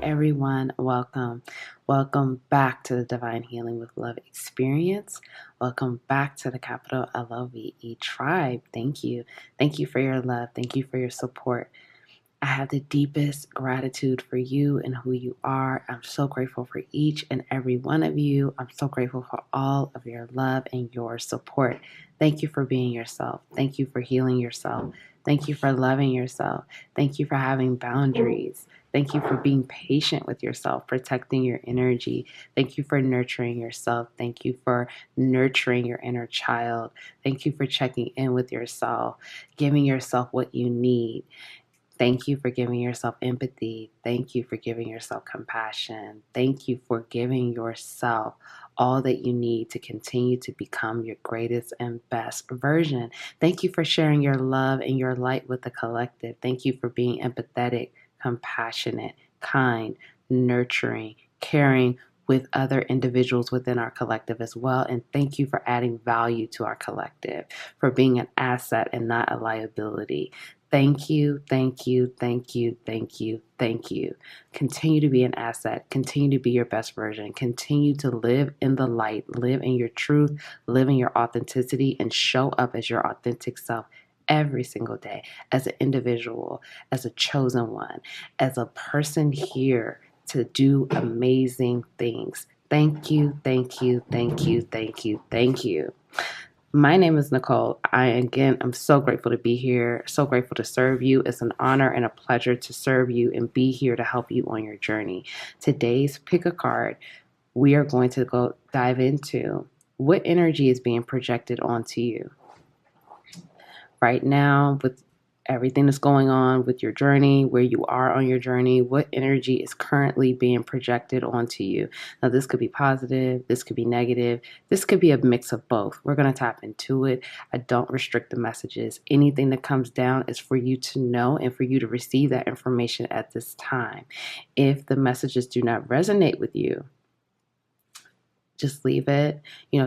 everyone. Welcome. Welcome back to the Divine Healing with Love experience. Welcome back to the capital LOVE tribe. Thank you. Thank you for your love. Thank you for your support. I have the deepest gratitude for you and who you are. I'm so grateful for each and every one of you. I'm so grateful for all of your love and your support. Thank you for being yourself. Thank you for healing yourself. Thank you for loving yourself. Thank you for having boundaries. Thank you for being patient with yourself, protecting your energy. Thank you for nurturing yourself. Thank you for nurturing your inner child. Thank you for checking in with yourself, giving yourself what you need. Thank you for giving yourself empathy. Thank you for giving yourself compassion. Thank you for giving yourself all that you need to continue to become your greatest and best version. Thank you for sharing your love and your light with the collective. Thank you for being empathetic, compassionate, kind, nurturing, caring with other individuals within our collective as well. And thank you for adding value to our collective, for being an asset and not a liability. Thank you, thank you, thank you, thank you, thank you. Continue to be an asset. Continue to be your best version. Continue to live in the light, live in your truth, live in your authenticity, and show up as your authentic self every single day as an individual, as a chosen one, as a person here to do amazing things. Thank you, thank you, thank you, thank you, thank you. My name is Nicole. I'm so grateful to be here, so grateful to serve you. It's an honor and a pleasure to serve you and be here to help you on your journey. Today's pick a card, we are going to go dive into what energy is being projected onto you right now with everything that's going on with your journey, where you are on your journey, what energy is currently being projected onto you. Now, this could be positive, this could be negative, this could be a mix of both. We're going to tap into it. I don't restrict the messages. Anything that comes down is for you to know and for you to receive that information at this time. If the messages do not resonate with you, just leave it,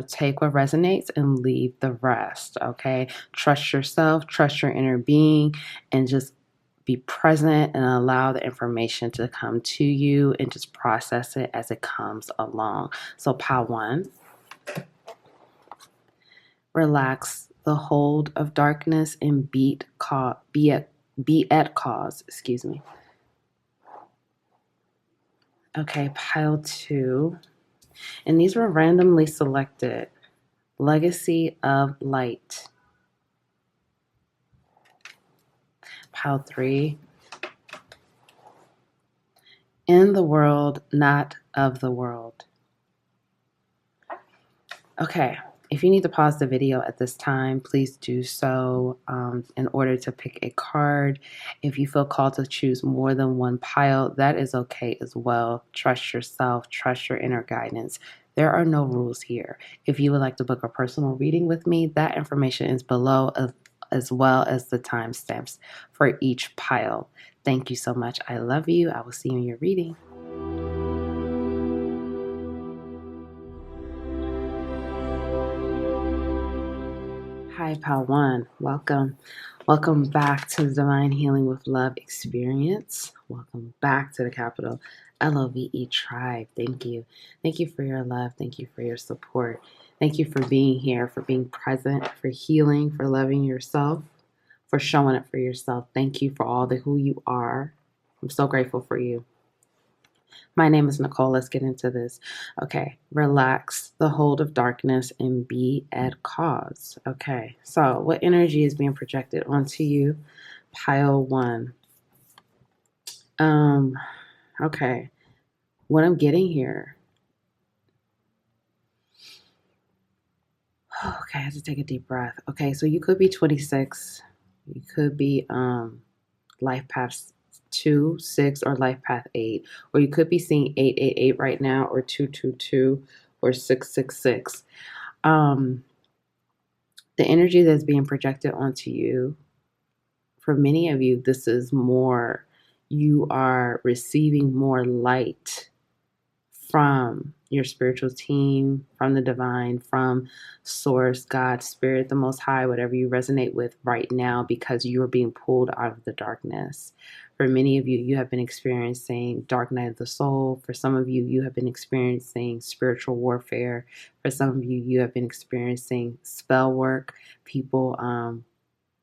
take what resonates and leave the rest, okay? Trust yourself, trust your inner being, and just be present and allow the information to come to you and just process it as it comes along. So pile one, relax the hold of darkness and be at cause, excuse me. Okay, pile two. And these were randomly selected. Legacy of light. Pile three. In the world, not of the world. Okay, if you need to pause the video at this time, please do so in order to pick a card. If you feel called to choose more than one pile, that is okay as well. Trust yourself, trust your inner guidance. There are no rules here. If you would like to book a personal reading with me, that information is below as well as the timestamps for each pile. Thank you so much. I love you. I will see you in your reading. Hi, pile one. Welcome. Welcome back to the Divine Healing with Love experience. Welcome back to the capital LOVE tribe. Thank you. Thank you for your love. Thank you for your support. Thank you for being here, for being present, for healing, for loving yourself, for showing up for yourself. Thank you for all the who you are. I'm so grateful for you. My name is Nicole. Let's get into this. Okay, relax the hold of darkness and be at cause. Okay, so what energy is being projected onto you? Pile one. Okay, what I'm getting here. Okay, I have to take a deep breath. Okay, so you could be 26. You could be life path 2, 6, or life path 8. Or you could be seeing 888 right now, or 222, or 666. The energy that's being projected onto you, for many of you, this is more, you are receiving more light from your spiritual team, from the divine, from source, God, spirit, the most high, whatever you resonate with right now, because you are being pulled out of the darkness. For many of you, you have been experiencing dark night of the soul. For some of you, you have been experiencing spiritual warfare. For some of you, you have been experiencing spell work. People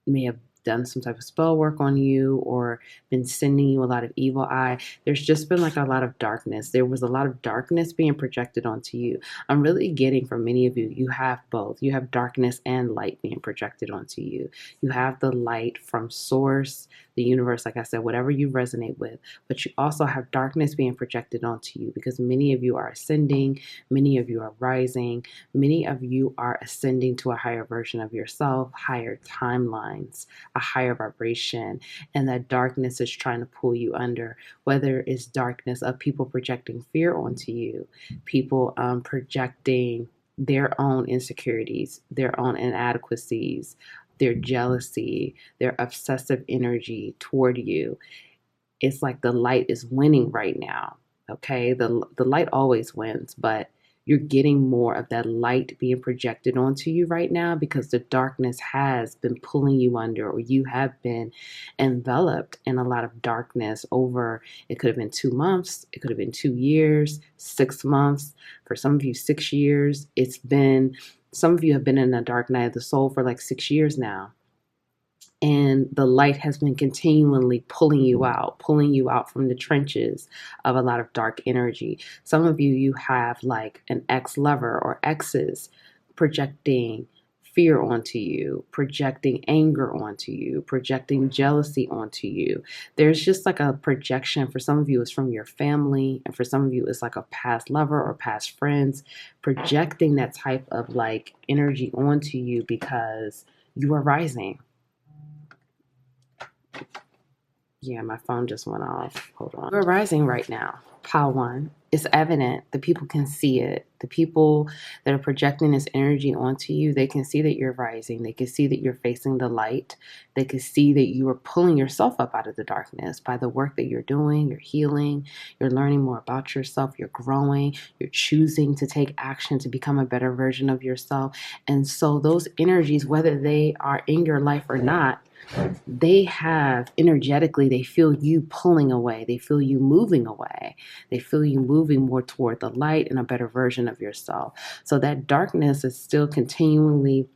may have done some type of spell work on you or been sending you a lot of evil eye. There's just been like a lot of darkness. There was a lot of darkness being projected onto you. I'm really getting from many of you, you have both. You have darkness and light being projected onto you. You have the light from source, the universe, like I said, whatever you resonate with, but you also have darkness being projected onto you because many of you are ascending, many of you are rising, many of you are ascending to a higher version of yourself, higher timelines, a higher vibration, and that darkness is trying to pull you under, whether it's darkness of people projecting fear onto you, people projecting their own insecurities, their own inadequacies, their jealousy, their obsessive energy toward you. It's like the light is winning right now. Okay, the light always wins, but you're getting more of that light being projected onto you right now because the darkness has been pulling you under, or you have been enveloped in a lot of darkness over, it could have been 2 months, it could have been 2 years, 6 months, for some of you 6 years. It's been, some of you have been in a dark night of the soul for like 6 years now. And the light has been continually pulling you out from the trenches of a lot of dark energy. Some of you, you have like an ex-lover or exes projecting fear onto you, projecting anger onto you, projecting jealousy onto you. There's just like a projection. For some of you, it's from your family. And for some of you, it's like a past lover or past friends projecting that type of like energy onto you because you are rising. Yeah, my phone just went off. Hold on. We're rising right now. Pile 1. It's evident. The people can see it. The people that are projecting this energy onto you, they can see that you're rising. They can see that you're facing the light. They can see that you are pulling yourself up out of the darkness by the work that you're doing. You're healing. You're learning more about yourself. You're growing. You're choosing to take action to become a better version of yourself. And so those energies, whether they are in your life or not, they have energetically, they feel you pulling away. They feel you moving away. They feel you moving more toward the light and a better version of yourself. So that darkness is still continually,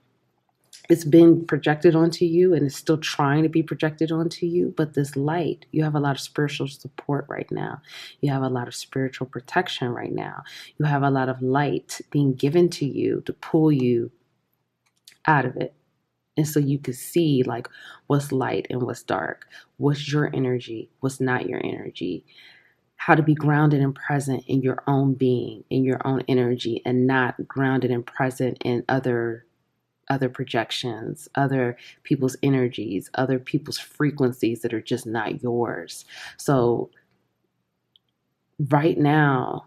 it's been projected onto you and it's still trying to be projected onto you. But this light, you have a lot of spiritual support right now. You have a lot of spiritual protection right now. You have a lot of light being given to you to pull you out of it. And so you could see like what's light and what's dark, what's your energy, what's not your energy, how to be grounded and present in your own being, in your own energy, and not grounded and present in other projections, other people's energies, other people's frequencies that are just not yours. So right now,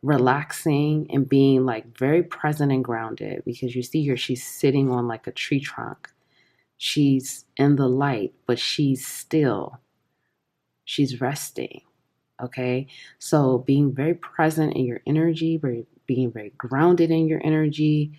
relaxing and being like very present and grounded, because you see here she's sitting on like a tree trunk. She's in the light, but she's still, she's resting. Okay, so being very present in your energy, being very grounded in your energy,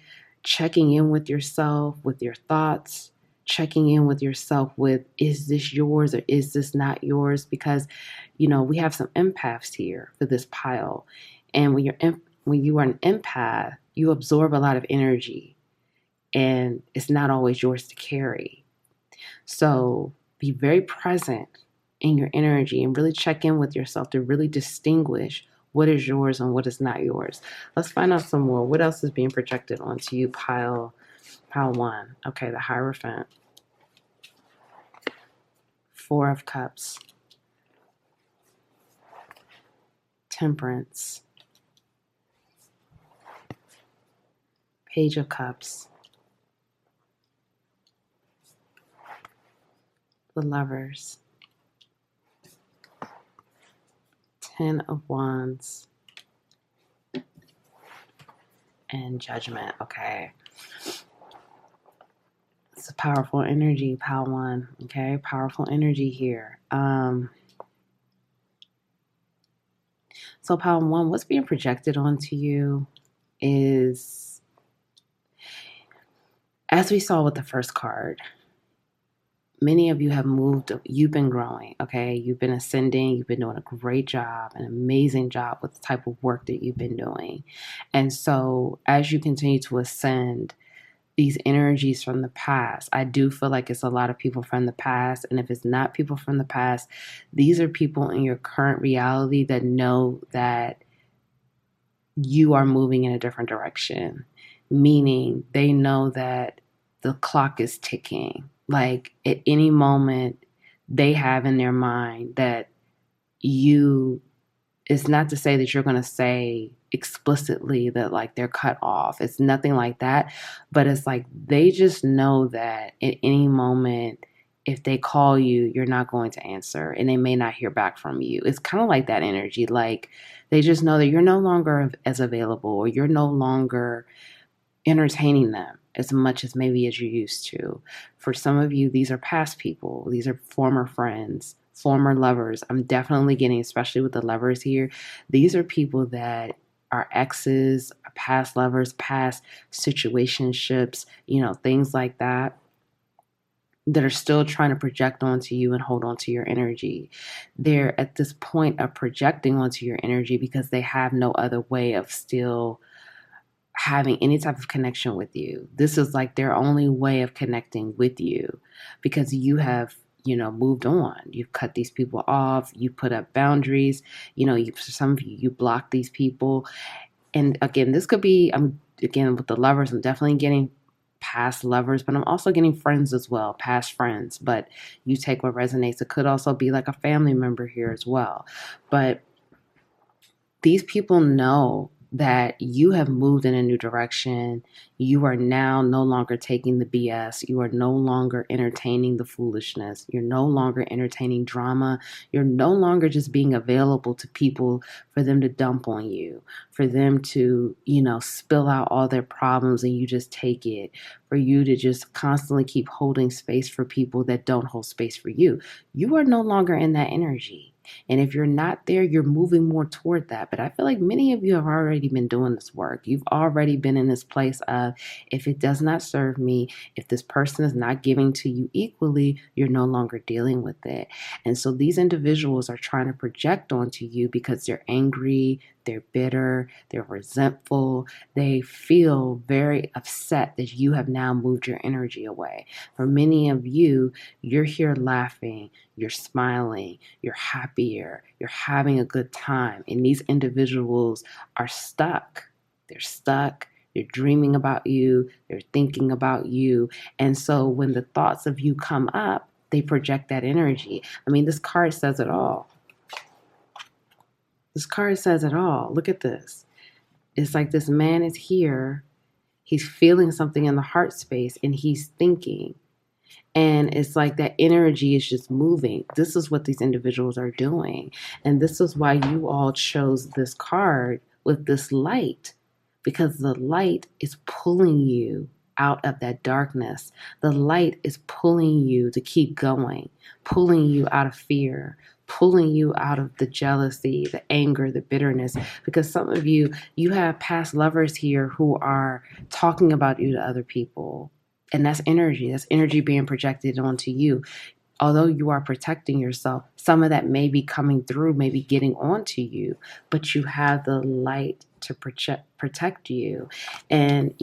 checking in with yourself, with your thoughts, checking in with yourself with, is this yours or is this not yours? Because, you know, we have some empaths here for this pile. And when you are an empath, you absorb a lot of energy and it's not always yours to carry. So be very present in your energy and really check in with yourself to really distinguish what is yours and what is not yours. Let's find out some more. What else is being projected onto you? Pile 1. Okay, the Hierophant. 4 of Cups. Temperance. Page of Cups. The Lovers. 10 of Wands. And Judgment. Okay. It's a powerful energy, pile 1. Okay, powerful energy here. So pile 1, what's being projected onto you is, as we saw with the first card, many of you have moved, you've been growing, okay? You've been ascending, you've been doing a great job, an amazing job with the type of work that you've been doing. And so as you continue to ascend, these energies from the past, I do feel like it's a lot of people from the past. And if it's not people from the past, these are people in your current reality that know that you are moving in a different direction, meaning they know that the clock is ticking. Like at any moment, they have in their mind that you, it's not to say that you're going to say explicitly that like they're cut off. It's nothing like that. But it's like they just know that at any moment, if they call you, you're not going to answer and they may not hear back from you. It's kind of like that energy. Like they just know that you're no longer as available or you're no longer entertaining them as much as maybe as you used to. For some of you, these are past people. These are former friends, former lovers. I'm definitely getting, especially with the lovers here, these are people that are exes, past lovers, past situationships, things like that are still trying to project onto you and hold onto your energy. They're at this point of projecting onto your energy because they have no other way of still having any type of connection with you. This is like their only way of connecting with you because you have, moved on. You've cut these people off. You put up boundaries. For some of you, you block these people. And again, this could be, again, with the lovers, I'm definitely getting past lovers, but I'm also getting friends as well, past friends. But you take what resonates. It could also be like a family member here as well. But these people know that you have moved in a new direction. You are now no longer taking the BS. You are no longer entertaining the foolishness. You're no longer entertaining drama. You're no longer just being available to people for them to dump on you, for them to, spill out all their problems and you just take it, for you to just constantly keep holding space for people that don't hold space for you. You are no longer in that energy. And if you're not there, you're moving more toward that. But I feel like many of you have already been doing this work. You've already been in this place of, if it does not serve me, if this person is not giving to you equally, you're no longer dealing with it. And so these individuals are trying to project onto you because they're angry, they're bitter, they're resentful. They feel very upset that you have now moved your energy away. For many of you, you're here laughing, you're smiling, you're happier, you're having a good time. And these individuals are stuck. They're stuck. They're dreaming about you. They're thinking about you. And so when the thoughts of you come up, they project that energy. I mean, this card says it all. This card says it all. Look at this. It's like this man is here. He's feeling something in the heart space and he's thinking. And it's like that energy is just moving. This is what these individuals are doing. And this is why you all chose this card with this light, because the light is pulling you out of that darkness. The light is pulling you to keep going, pulling you out of fear, pulling you out of the jealousy, the anger, the bitterness. Because some of you, you have past lovers here who are talking about you to other people. And that's energy. That's energy being projected onto you. Although you are protecting yourself, some of that may be coming through, maybe getting onto you, but you have the light to protect you. And,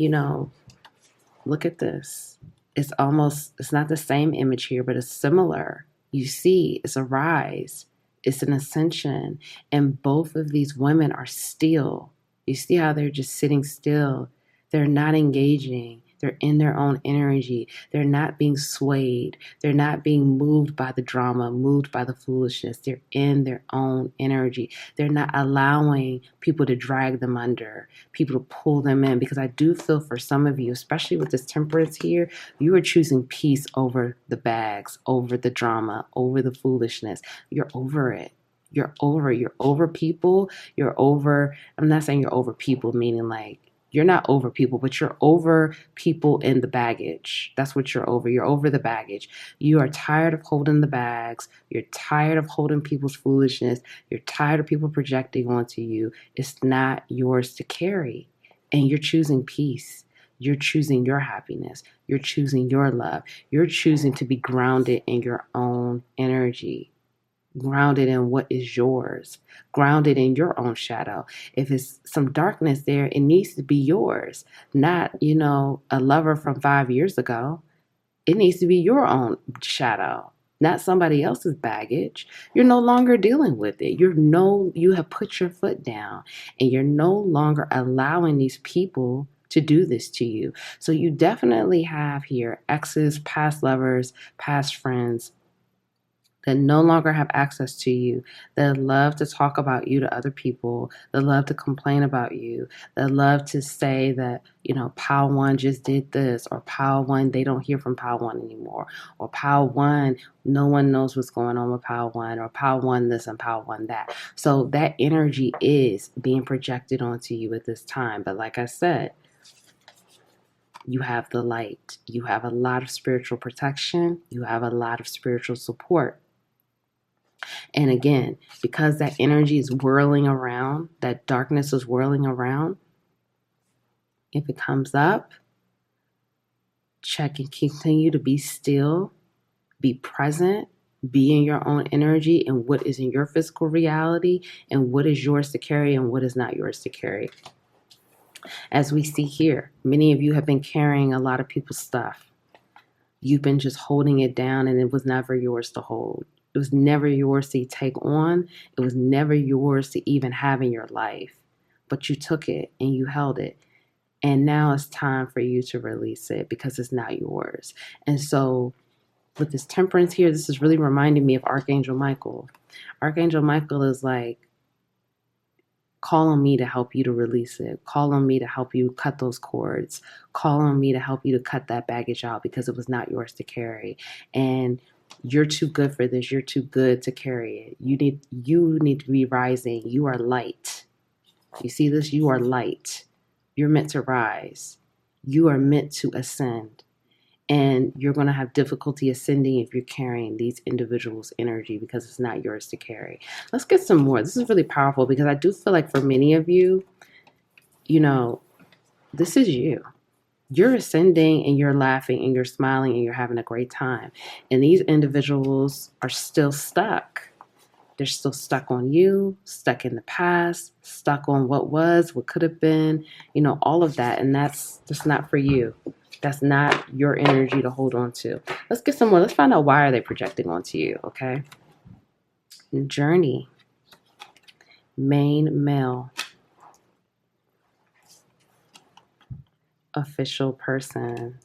look at this. It's not the same image here, but it's similar. You see, it's a rise. It's an ascension. And both of these women are still. You see how they're just sitting still. They're not engaging. They're in their own energy. They're not being swayed. They're not being moved by the drama, moved by the foolishness. They're in their own energy. They're not allowing people to drag them under, people to pull them in. Because I do feel for some of you, especially with this temperance here, you are choosing peace over the bags, over the drama, over the foolishness. You're over it. You're over people. I'm not saying you're over people, meaning like, you're not over people, but you're over people in the baggage. That's what you're over. You're over the baggage. You are tired of holding the bags. You're tired of holding people's foolishness. You're tired of people projecting onto you. It's not yours to carry. And you're choosing peace. You're choosing your happiness. You're choosing your love. You're choosing to be grounded in your own energy, grounded in what is yours, grounded in your own shadow. If it's some darkness there, it needs to be yours, not, a lover from 5 years ago. It needs to be your own shadow, not somebody else's baggage. You're no longer dealing with it. You have put your foot down, and you're no longer allowing these people to do this to you. So you definitely have here exes, past lovers, past friends that no longer have access to you, that love to talk about you to other people, that love to complain about you, that love to say that, Pile One just did this, or Pile One, they don't hear from Pile One anymore, or Pile One, no one knows what's going on with Pile One, or Pile One this and Pile One that. So that energy is being projected onto you at this time. But like I said, you have the light. You have a lot of spiritual protection. You have a lot of spiritual support. And again, because that energy is whirling around, that darkness is whirling around, if it comes up, check and continue to be still, be present, be in your own energy and what is in your physical reality and what is yours to carry and what is not yours to carry. As we see here, many of you have been carrying a lot of people's stuff. You've been just holding it down, and it was never yours to hold. It was never yours to take on. It was never yours to even have in your life. But you took it and you held it. And now it's time for you to release it because it's not yours. And so with this temperance here, this is really reminding me of Archangel Michael. Archangel Michael is like, call on me to help you to release it. Call on me to help you cut those cords. Call on me to help you to cut that baggage out because it was not yours to carry. And you're too good for this. You're too good to carry it. You need to be rising. You are light. You see this? You are light. You're meant to rise. You are meant to ascend. And you're going to have difficulty ascending if you're carrying these individuals' energy because it's not yours to carry. Let's get some more. This is really powerful because I do feel like for many of you, this is you. You're ascending and you're laughing and you're smiling and you're having a great time. And these individuals are still stuck. They're still stuck on you, stuck in the past, stuck on what was, what could have been, all of that. And that's just not for you. That's not your energy to hold on to. Let's get some more. Let's find out why are they projecting onto you, okay? Journey. Main male. Official person.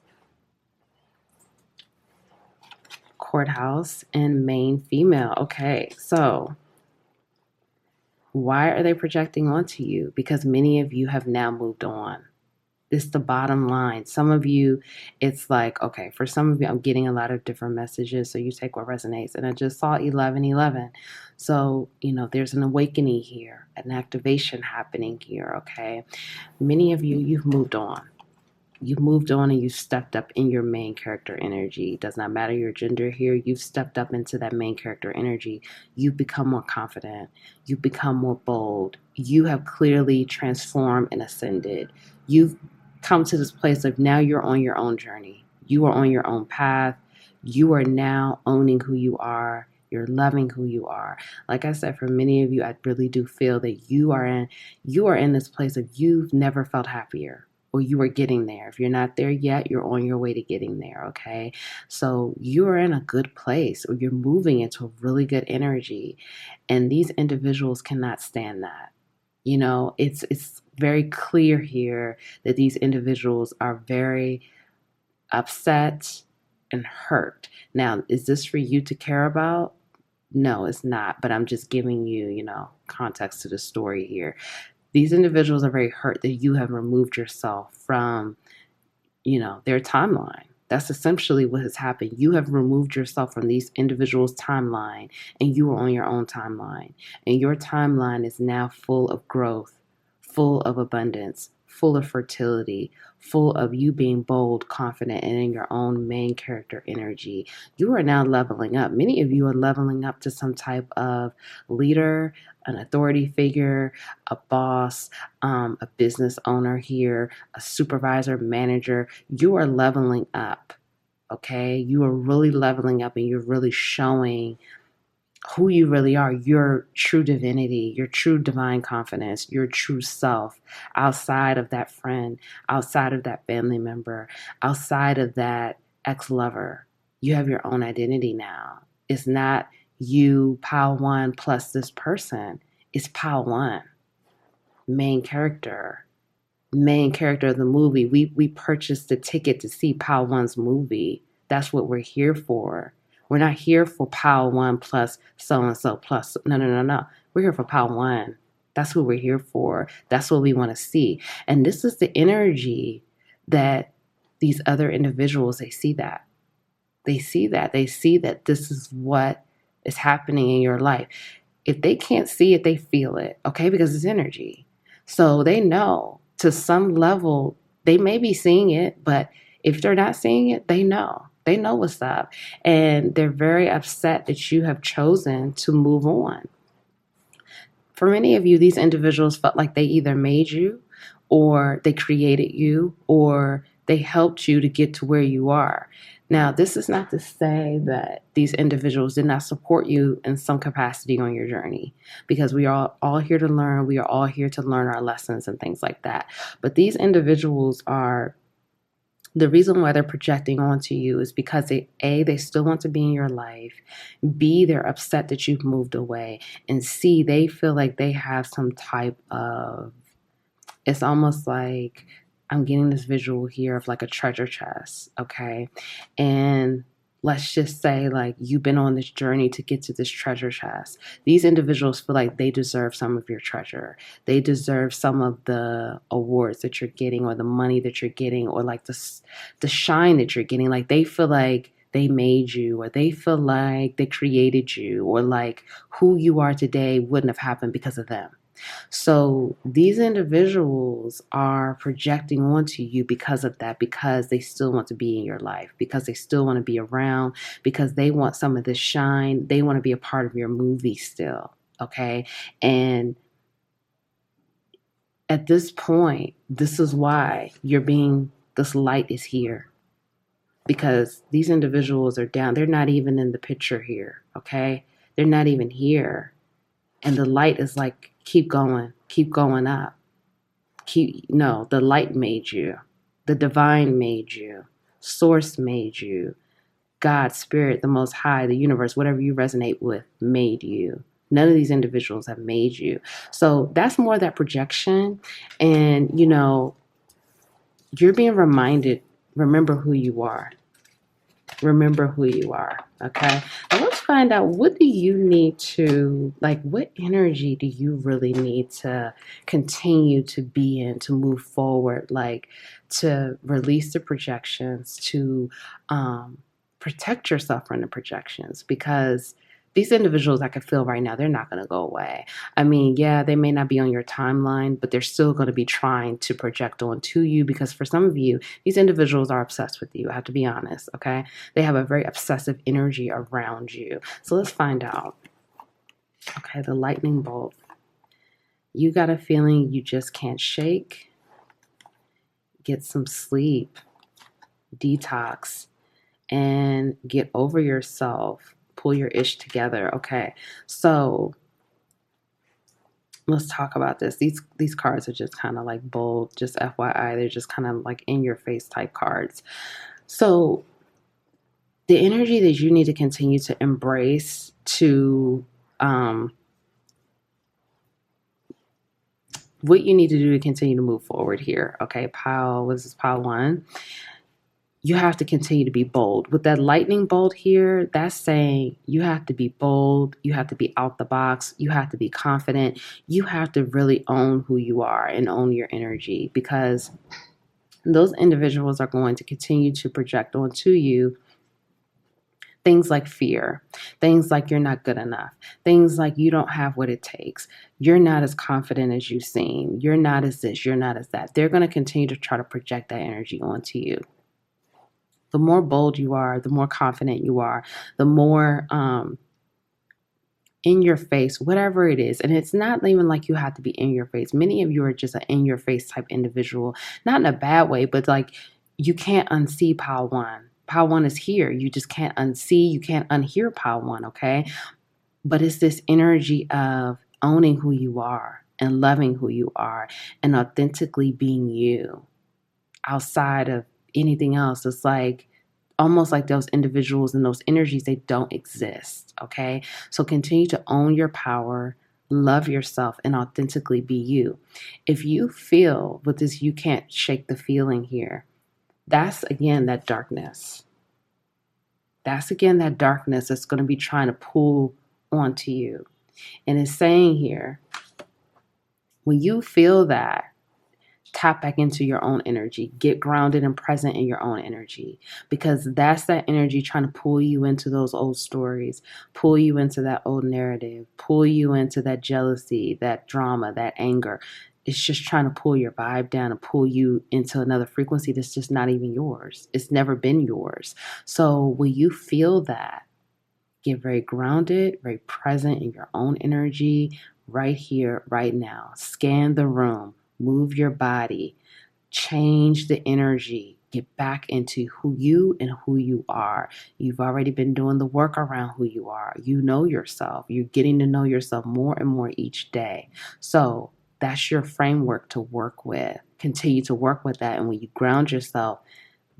Courthouse and main female. Okay, so why are they projecting onto you? Because many of you have now moved on. This is the bottom line. Some of you, it's like, okay, for some of you, I'm getting a lot of different messages, so you take what resonates. And I just saw 1111. So, there's an awakening here, an activation happening here, okay? Many of you, you've moved on. You've moved on and you've stepped up in your main character energy. It does not matter your gender here. You've stepped up into that main character energy. You've become more confident. You've become more bold. You have clearly transformed and ascended. You've come to this place of now you're on your own journey. You are on your own path. You are now owning who you are. You're loving who you are. Like I said, for many of you, I really do feel that you are in this place of you've never felt happier. Or you are getting there. If you're not there yet, you're on your way to getting there, okay? So you're in a good place, or you're moving into a really good energy, and these individuals cannot stand that. It's very clear here that these individuals are very upset and hurt. Now, is this for you to care about? No, it's not, but I'm just giving you, context to the story here. These individuals are very hurt that you have removed yourself from, their timeline. That's essentially what has happened. You have removed yourself from these individuals' timeline, and you are on your own timeline. And your timeline is now full of growth, full of abundance, full of fertility, full of you being bold, confident, and in your own main character energy. You are now leveling up. Many of you are leveling up to some type of leader, an authority figure, a boss, a business owner here, a supervisor, manager. You are leveling up, okay? You are really leveling up and you're really showing who you really are, your true divinity, your true divine confidence, your true self, outside of that friend, outside of that family member, outside of that ex-lover. You have your own identity now. It's not you, pile one, plus this person. It's pile one, main character of the movie. We purchased the ticket to see pile one's movie. That's what we're here for. We're not here for pile one plus so and so plus. No. We're here for pile one. That's what we're here for. That's what we want to see. And this is the energy that these other individuals, they see that. They see that. They see that this is what is happening in your life. If they can't see it, they feel it, okay? Because it's energy. So they know to some level, they may be seeing it, but if they're not seeing it, they know. They know what's up. And they're very upset that you have chosen to move on. For many of you, these individuals felt like they either made you or they created you or they helped you to get to where you are. Now, this is not to say that these individuals did not support you in some capacity on your journey, because we are all here to learn. We are all here to learn our lessons and things like that. But these individuals are, the reason why they're projecting onto you is because they still want to be in your life. B, they're upset that you've moved away. And C, they feel like they have some type of, it's almost like, I'm getting this visual here of like a treasure chest, okay? And let's just say like you've been on this journey to get to this treasure chest. These individuals feel like they deserve some of your treasure. They deserve some of the awards that you're getting or the money that you're getting or like the shine that you're getting. Like they feel like they made you or they feel like they created you or like who you are today wouldn't have happened because of them. So these individuals are projecting onto you because of that, because they still want to be in your life, because they still want to be around, because they want some of this shine. They want to be a part of your movie still, okay? And at this point, this is why this light is here, because these individuals are down. They're not even in the picture here, okay? They're not even here. And the light is like, keep going up. The light made you. The divine made you. Source made you. God, Spirit, the Most High, the universe, whatever you resonate with, made you. None of these individuals have made you. So that's more that projection. And, you're being reminded, remember who you are. Remember who you are, okay? Now let's find out, what do you need to, what energy do you really need to continue to be in, to move forward, to release the projections, to protect yourself from the projections, because these individuals I can feel right now, they're not going to go away. I mean, yeah, they may not be on your timeline, but they're still going to be trying to project onto you, because for some of you, these individuals are obsessed with you. I have to be honest, okay? They have a very obsessive energy around you. So let's find out. Okay, the lightning bolt. You got a feeling you just can't shake. Get some sleep, detox, and get over yourself. Pull your ish together. Okay, so let's talk about this. These cards are just kind of like bold, just FYI. They're just kind of like in your face type cards. So the energy that you need to continue to embrace to what you need to do to continue to move forward here. Okay, this is pile one. You have to continue to be bold. With that lightning bolt here, that's saying you have to be bold. You have to be out the box. You have to be confident. You have to really own who you are and own your energy, because those individuals are going to continue to project onto you Things like fear, things like you're not good enough, things like you don't have what it takes, you're not as confident as you seem, you're not as this, you're not as that. They're going to continue to try to project that energy onto you. The more bold you are, the more confident you are, the more in your face, whatever it is. And it's not even like you have to be in your face. Many of you are just an in your face type individual, not in a bad way, but like you can't unsee Pile One. Pile One is here. You just can't unsee, you can't unhear Pile One, okay? But it's this energy of owning who you are and loving who you are and authentically being you outside of anything else. It's like almost like those individuals and those energies, they don't exist. Okay. So continue to own your power, love yourself, and authentically be you. If you feel with this, you can't shake the feeling here. That's again that darkness. That's again that darkness that's going to be trying to pull onto you. And it's saying here, when you feel that, tap back into your own energy. Get grounded and present in your own energy, because that's that energy trying to pull you into those old stories, pull you into that old narrative, pull you into that jealousy, that drama, that anger. It's just trying to pull your vibe down and pull you into another frequency that's just not even yours. It's never been yours. So when you feel that, get very grounded, very present in your own energy right here, right now. Scan the room. Move your body, change the energy, get back into who you and who you are. You've already been doing the work around who you are. You know yourself. You're getting to know yourself more and more each day. So that's your framework to work with. Continue to work with that. And when you ground yourself,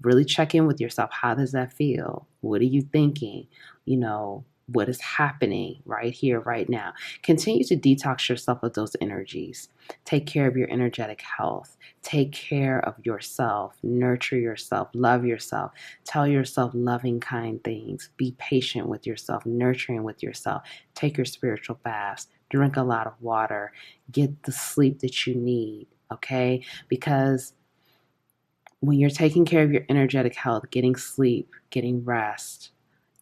really check in with yourself. How does that feel? What are you thinking? What is happening right here, right now? Continue to detox yourself of those energies. Take care of your energetic health. Take care of yourself. Nurture yourself. Love yourself. Tell yourself loving, kind things. Be patient with yourself. Nurturing with yourself. Take your spiritual baths. Drink a lot of water. Get the sleep that you need, okay? Because when you're taking care of your energetic health, getting sleep, getting rest,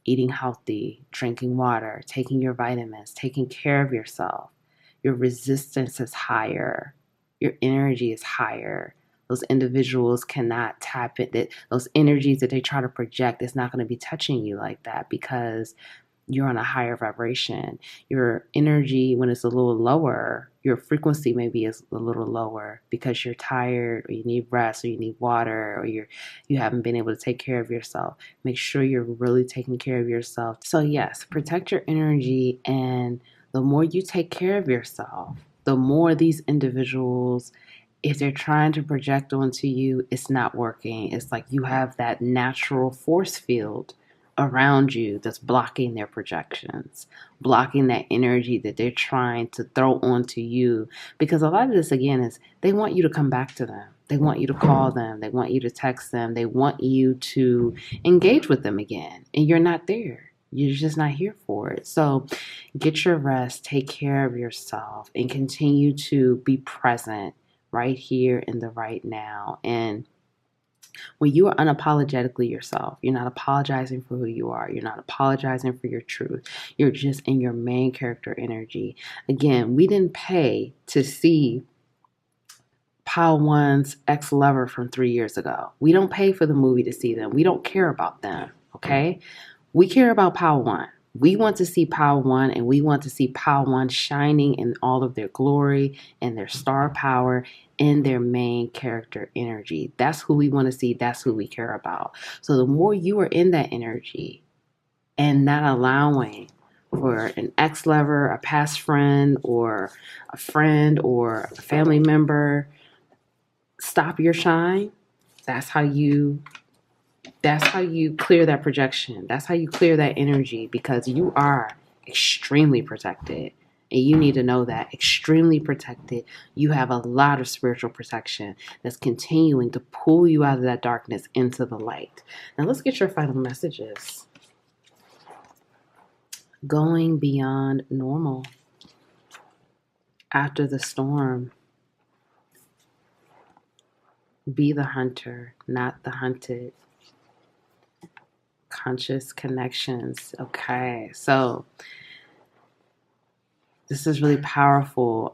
eating healthy, drinking water, taking your vitamins, taking care of yourself, your resistance is higher, your energy is higher. Those individuals cannot tap it. Those energies that they try to project, it's not going to be touching you like that, because you're on a higher vibration. Your energy, when it's a little lower, your frequency maybe is a little lower because you're tired, or you need rest, or you need water, or you haven't been able to take care of yourself. Make sure you're really taking care of yourself. So yes, protect your energy, and the more you take care of yourself, the more these individuals, if they're trying to project onto you, it's not working. It's like you have that natural force field around you that's blocking their projections, blocking that energy that they're trying to throw onto you. Because a lot of this, again, is they want you to come back to them. They want you to call them. They want you to text them. They want you to engage with them again. And you're not there. You're just not here for it. So get your rest, take care of yourself, and continue to be present right here in the right now. And when you are unapologetically yourself, you're not apologizing for who you are. You're not apologizing for your truth. You're just in your main character energy. Again, we didn't pay to see Pile One's ex-lover from 3 years ago. We don't pay for the movie to see them. We don't care about them, okay? We care about Pile One. We want to see Pile One, and we want to see Pile One shining in all of their glory and their star power in their main character energy. That's who we want to see. That's who we care about. So the more you are in that energy and not allowing for an ex-lover, a past friend, or a friend, or a family member stop your shine, that's how you clear that projection. That's how you clear that energy, because you are extremely protected. And you need to know that, extremely protected. You have a lot of spiritual protection that's continuing to pull you out of that darkness into the light. Now let's get your final messages. Going beyond normal. After the storm. Be the hunter, not the hunted. conscious connections. Okay, so this is really powerful,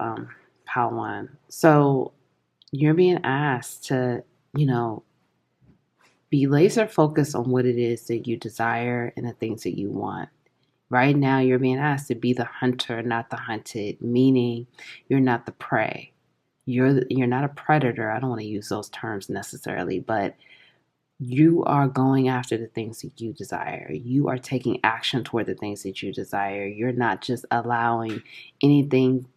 Palawan. So you're being asked to, be laser focused on what it is that you desire and the things that you want. Right now, you're being asked to be the hunter, not the hunted, meaning you're not the prey. You're not a predator. I don't want to use those terms necessarily, but you are going after the things that you desire. You are taking action toward the things that you desire. You're not just allowing anything,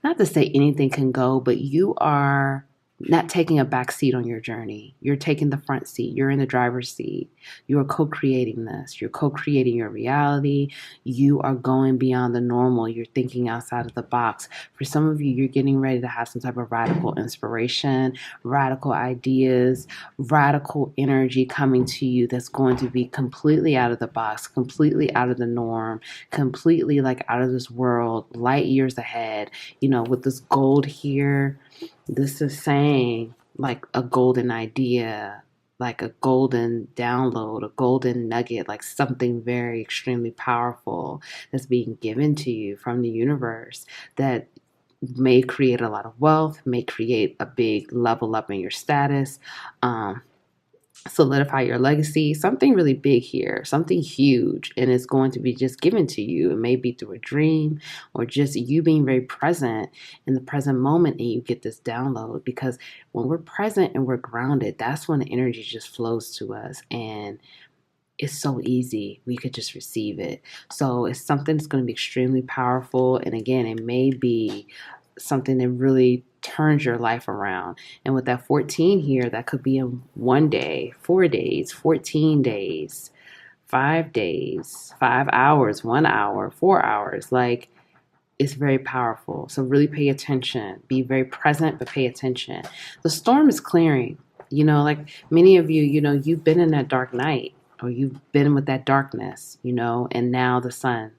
not to say anything can go, but you are not taking a back seat on your journey. You're taking the front seat. You're in the driver's seat. You are co-creating this. You're co-creating your reality. You are going beyond the normal. You're thinking outside of the box. For some of you, you're getting ready to have some type of radical inspiration, radical ideas, radical energy coming to you that's going to be completely out of the box, completely out of the norm, completely like out of this world, light years ahead. With this gold here, this is saying like a golden idea, like a golden download, a golden nugget, like something very extremely powerful that's being given to you from the universe that may create a lot of wealth, may create a big level up in your status, solidify your legacy, something really big here, something huge, and it's going to be just given to you. It may be through a dream or just you being very present in the present moment, and you get this download. Because when we're present and we're grounded, that's when the energy just flows to us, and it's so easy. We could just receive it. So it's something that's going to be extremely powerful, and again, it may be something that really turns your life around. And with that 14 here, that could be in 1 day, 4 days, 14 days, 5 days, 5 hours, 1 hour, 4 hours. Like, it's very powerful. So really pay attention. Be very present, but pay attention. The storm is clearing. Like many of you, you've been in that dark night, or you've been with that darkness, and now the sun.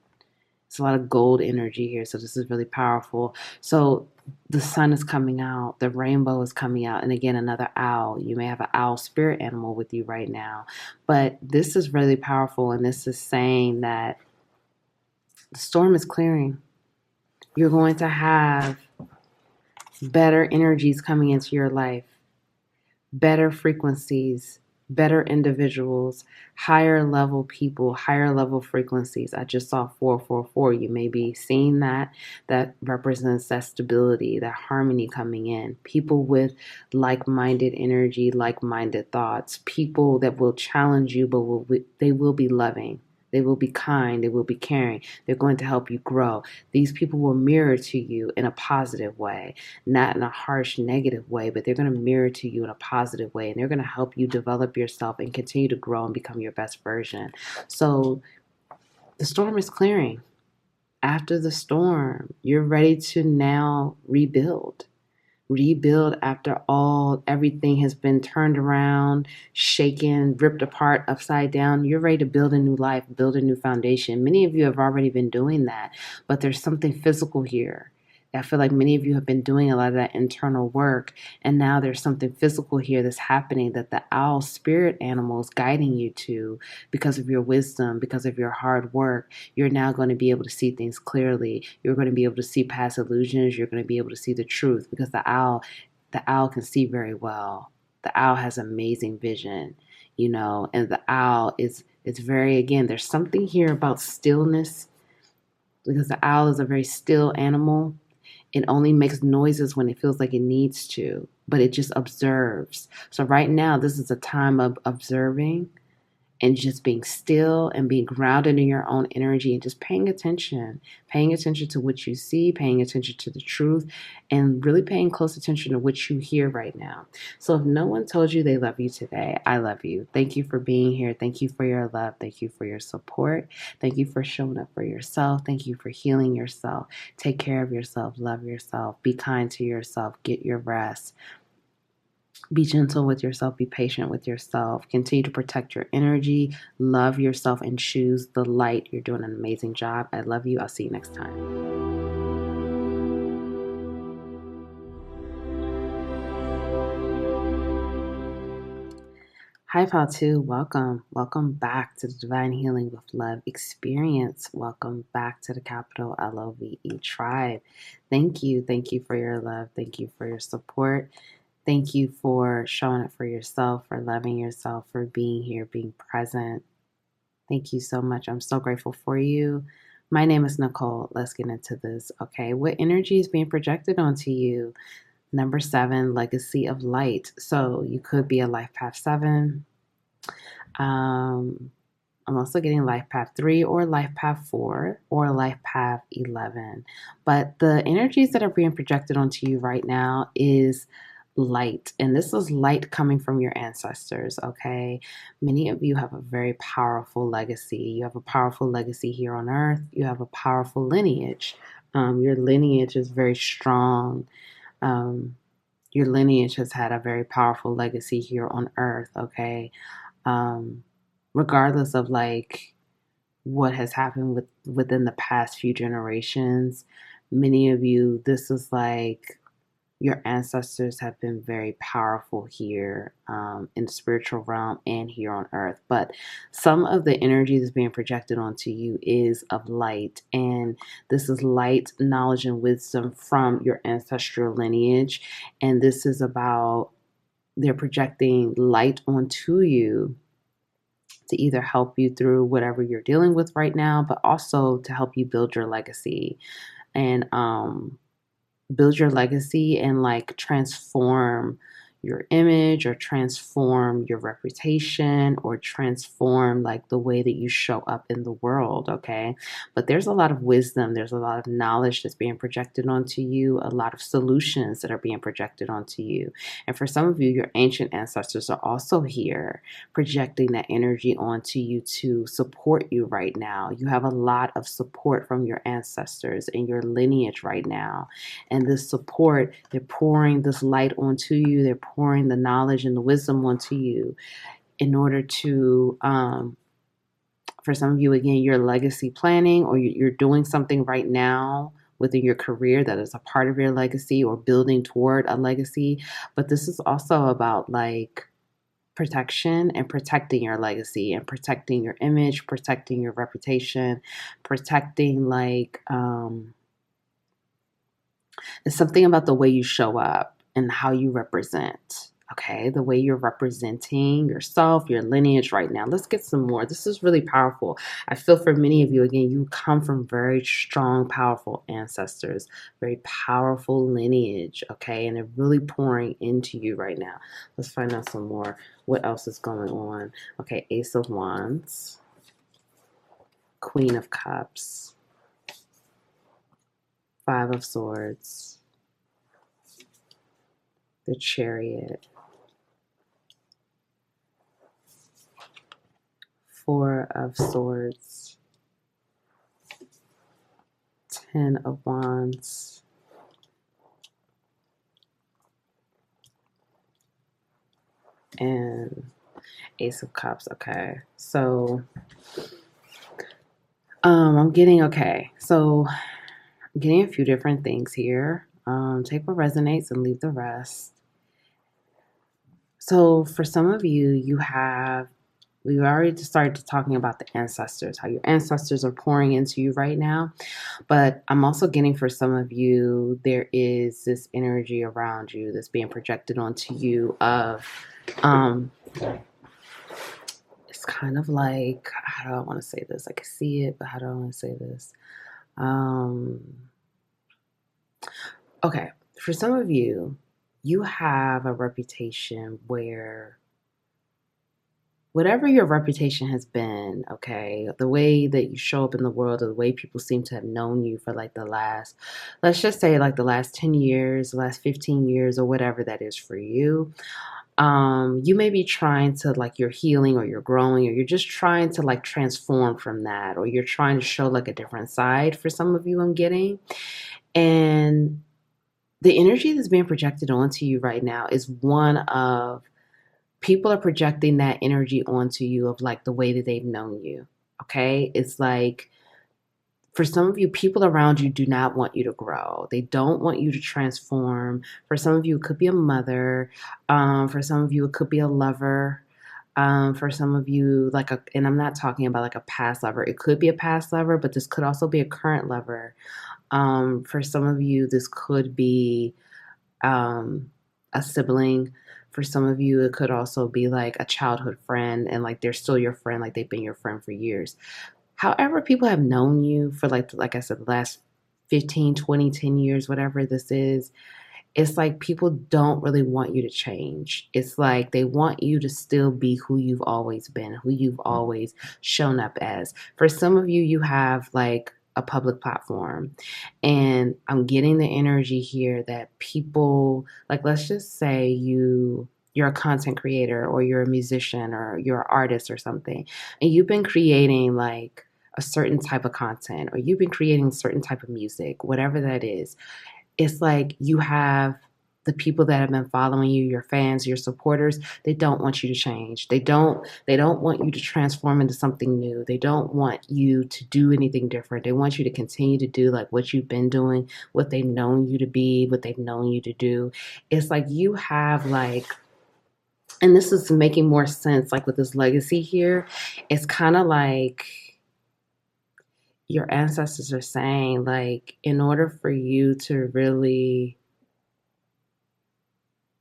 It's a lot of gold energy here, so this is really powerful. So the sun is coming out, the rainbow is coming out, and again, another owl. You may have an owl spirit animal with you right now, but this is really powerful, and this is saying that the storm is clearing. You're going to have better energies coming into your life, better frequencies, better individuals, higher level people, higher level frequencies. I just saw 444. You may be seeing that. That represents that stability, that harmony coming in. People with like-minded energy, like-minded thoughts. People that will challenge you, but they will be loving. They will be kind. They will be caring. They're going to help you grow. These people will mirror to you in a positive way, not in a harsh, negative way, but they're going to mirror to you in a positive way, and they're going to help you develop yourself and continue to grow and become your best version. So the storm is clearing. After the storm, you're ready to now rebuild. Rebuild after everything has been turned around, shaken, ripped apart, upside down. You're ready to build a new life, build a new foundation. Many of you have already been doing that, but there's something physical here. I feel like many of you have been doing a lot of that internal work, and now there's something physical here that's happening that the owl spirit animal is guiding you to because of your wisdom, because of your hard work. You're now going to be able to see things clearly. You're going to be able to see past illusions. You're going to be able to see the truth because the owl can see very well. The owl has amazing vision, and the owl it's very, again, there's something here about stillness because the owl is a very still animal. It only makes noises when it feels like it needs to, but it just observes. So right now, this is a time of observing and just being still and being grounded in your own energy and just paying attention to what you see, paying attention to the truth, and really paying close attention to what you hear right now. So if no one told you they love you today, I love you. Thank you for being here. Thank you for your love. Thank you for your support. Thank you for showing up for yourself. Thank you for healing yourself. Take care of yourself. Love yourself. Be kind to yourself. Get your rest. Be gentle with yourself. Be patient with yourself. Continue to protect your energy. Love yourself and choose the light. You're doing an amazing job. I love you. I'll see you next time. Hi, Pal 2. Welcome. Welcome back to the Divine Healing with Love experience. Welcome back to the capital LOVE tribe. Thank you. Thank you for your love. Thank you for your support. Thank you for showing up for yourself, for loving yourself, for being here, being present. Thank you so much. I'm so grateful for you. My name is Nicole. Let's get into this. Okay. What energy is being projected onto you? Number 7, legacy of light. So you could be a life path 7. I'm also getting life path 3 or life path 4 or life path 11. But the energies that are being projected onto you right now is light. And this is light coming from your ancestors, okay? Many of you have a very powerful legacy. You have a powerful legacy here on earth. You have a powerful lineage. Your lineage is very strong. Your lineage has had a very powerful legacy here on earth, okay? Regardless of like what has happened within the past few generations, many of you, this is like your ancestors have been very powerful here in the spiritual realm and here on earth. But some of the energy that's being projected onto you is of light. And this is light, knowledge, and wisdom from your ancestral lineage. And this is about they're projecting light onto you to either help you through whatever you're dealing with right now, but also to help you build your legacy. And build your legacy and like transform your image or transform your reputation or transform like the way that you show up in the world, okay? But there's a lot of wisdom, there's a lot of knowledge that's being projected onto you, a lot of solutions that are being projected onto you. And for some of you, your ancient ancestors are also here projecting that energy onto you to support you right now. You have a lot of support from your ancestors and your lineage right now. And this support, they're pouring this light onto you. They're pouring the knowledge and the wisdom onto you in order to, for some of you, again, you're legacy planning or you're doing something right now within your career that is a part of your legacy or building toward a legacy. But this is also about like protection and protecting your legacy and protecting your image, protecting your reputation, protecting like, it's something about the way you show up and how you represent. Okay, the way you're representing yourself, your lineage right now. Let's get some more. This is really powerful. I feel for many of you, again, you come from very strong, powerful ancestors, very powerful lineage. Okay, and they're really pouring into you right now. Let's find out some more. What else is going on? Okay, Ace of Wands, Queen of Cups, Five of Swords, the Chariot, Four of Swords, Ten of Wands, and Ace of Cups. Okay, so I'm getting So I'm getting a few different things here. Take what resonates and leave the rest. So for some of you, we've already started talking about the ancestors, how your ancestors are pouring into you right now. But I'm also getting for some of you, there is this energy around you that's being projected onto you of, it's kind of like, how do I want to say this? I can see it, but how do I want to say this? Okay, for some of you, you have a reputation where whatever your reputation has been, okay, the way that you show up in the world, or the way people seem to have known you for like the last, let's just say like the last 10 years, the last 15 years, or whatever that is for you. You may be trying to like you're healing or you're growing or you're just trying to like transform from that, or you're trying to show like a different side for some of you I'm getting. And the energy that's being projected onto you right now is one of people are projecting that energy onto you of like the way that they've known you. Okay. It's like for some of you, people around you do not want you to grow. They don't want you to transform. For some of you, it could be a mother. For some of you, it could be a lover. For some of you, and I'm not talking about like a past lover. It could be a past lover, but this could also be a current lover. For some of you, this could be a sibling. For some of you, it could also be like a childhood friend, and like they're still your friend, like they've been your friend for years. However, people have known you for like I said, the last 15, 20, 10 years, whatever this is, it's like people don't really want you to change. It's like they want you to still be who you've always been, who you've always shown up as. For some of you, you have like a public platform, and I'm getting the energy here that people, like, let's just say you're a content creator, or you're a musician, or you're an artist or something, and you've been creating like a certain type of content, or you've been creating certain type of music, whatever that is. It's like you have the people that have been following you, your fans, your supporters. They don't want you to change. They don't want you to transform into something new. They don't want you to do anything different. They want you to continue to do like what you've been doing, what they've known you to be, what they've known you to do. It's like you have like, and this is making more sense like with this legacy here. It's kind of like your ancestors are saying, like, in order for you to really,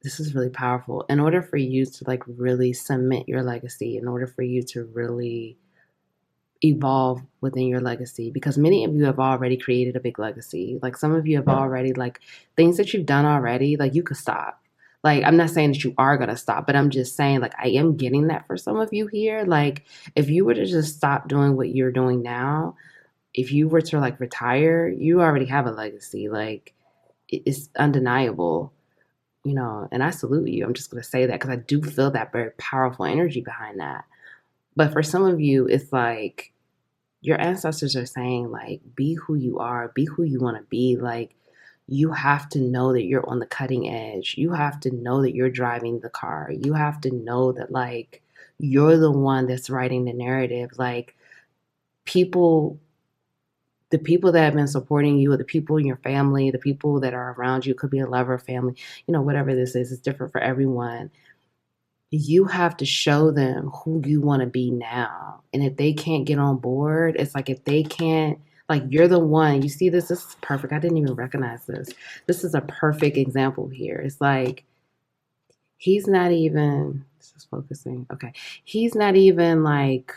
this is really powerful, in order for you to like really cement your legacy, in order for you to really evolve within your legacy, because many of you have already created a big legacy. Like some of you have already, like, things that you've done already, like you could stop. Like, I'm not saying that you are going to stop, but I'm just saying, like, I am getting that for some of you here. Like, if you were to just stop doing what you're doing now, if you were to like retire, you already have a legacy. Like, it's undeniable, and I salute you. I'm just going to say that because I do feel that very powerful energy behind that. But for some of you, it's like your ancestors are saying, like, be who you are, be who you want to be. Like, you have to know that you're on the cutting edge. You have to know that you're driving the car. You have to know that, like, you're the one that's writing the narrative. Like, people the people that have been supporting you, or the people in your family, the people that are around you, could be a lover, family, whatever this is, it's different for everyone. You have to show them who you want to be now. And if they can't get on board, it's like, if they can't, like, you're the one, you see this is perfect. I didn't even recognize this. This is a perfect example here. It's like, he's not even, this is focusing. Okay. He's not even like,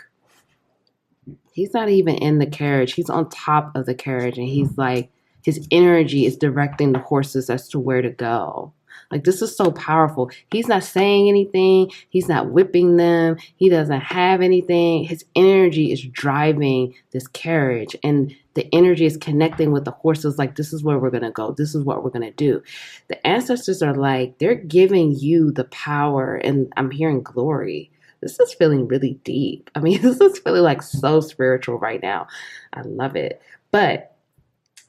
he's not even in the carriage. He's on top of the carriage, and he's like, his energy is directing the horses as to where to go. Like, this is so powerful. He's not saying anything. He's not whipping them. He doesn't have anything. His energy is driving this carriage, and the energy is connecting with the horses. Like, this is where we're going to go. This is what we're going to do. The ancestors are like, they're giving you the power, and I'm hearing glory. This is feeling really deep. I mean, this is feeling like so spiritual right now. I love it. But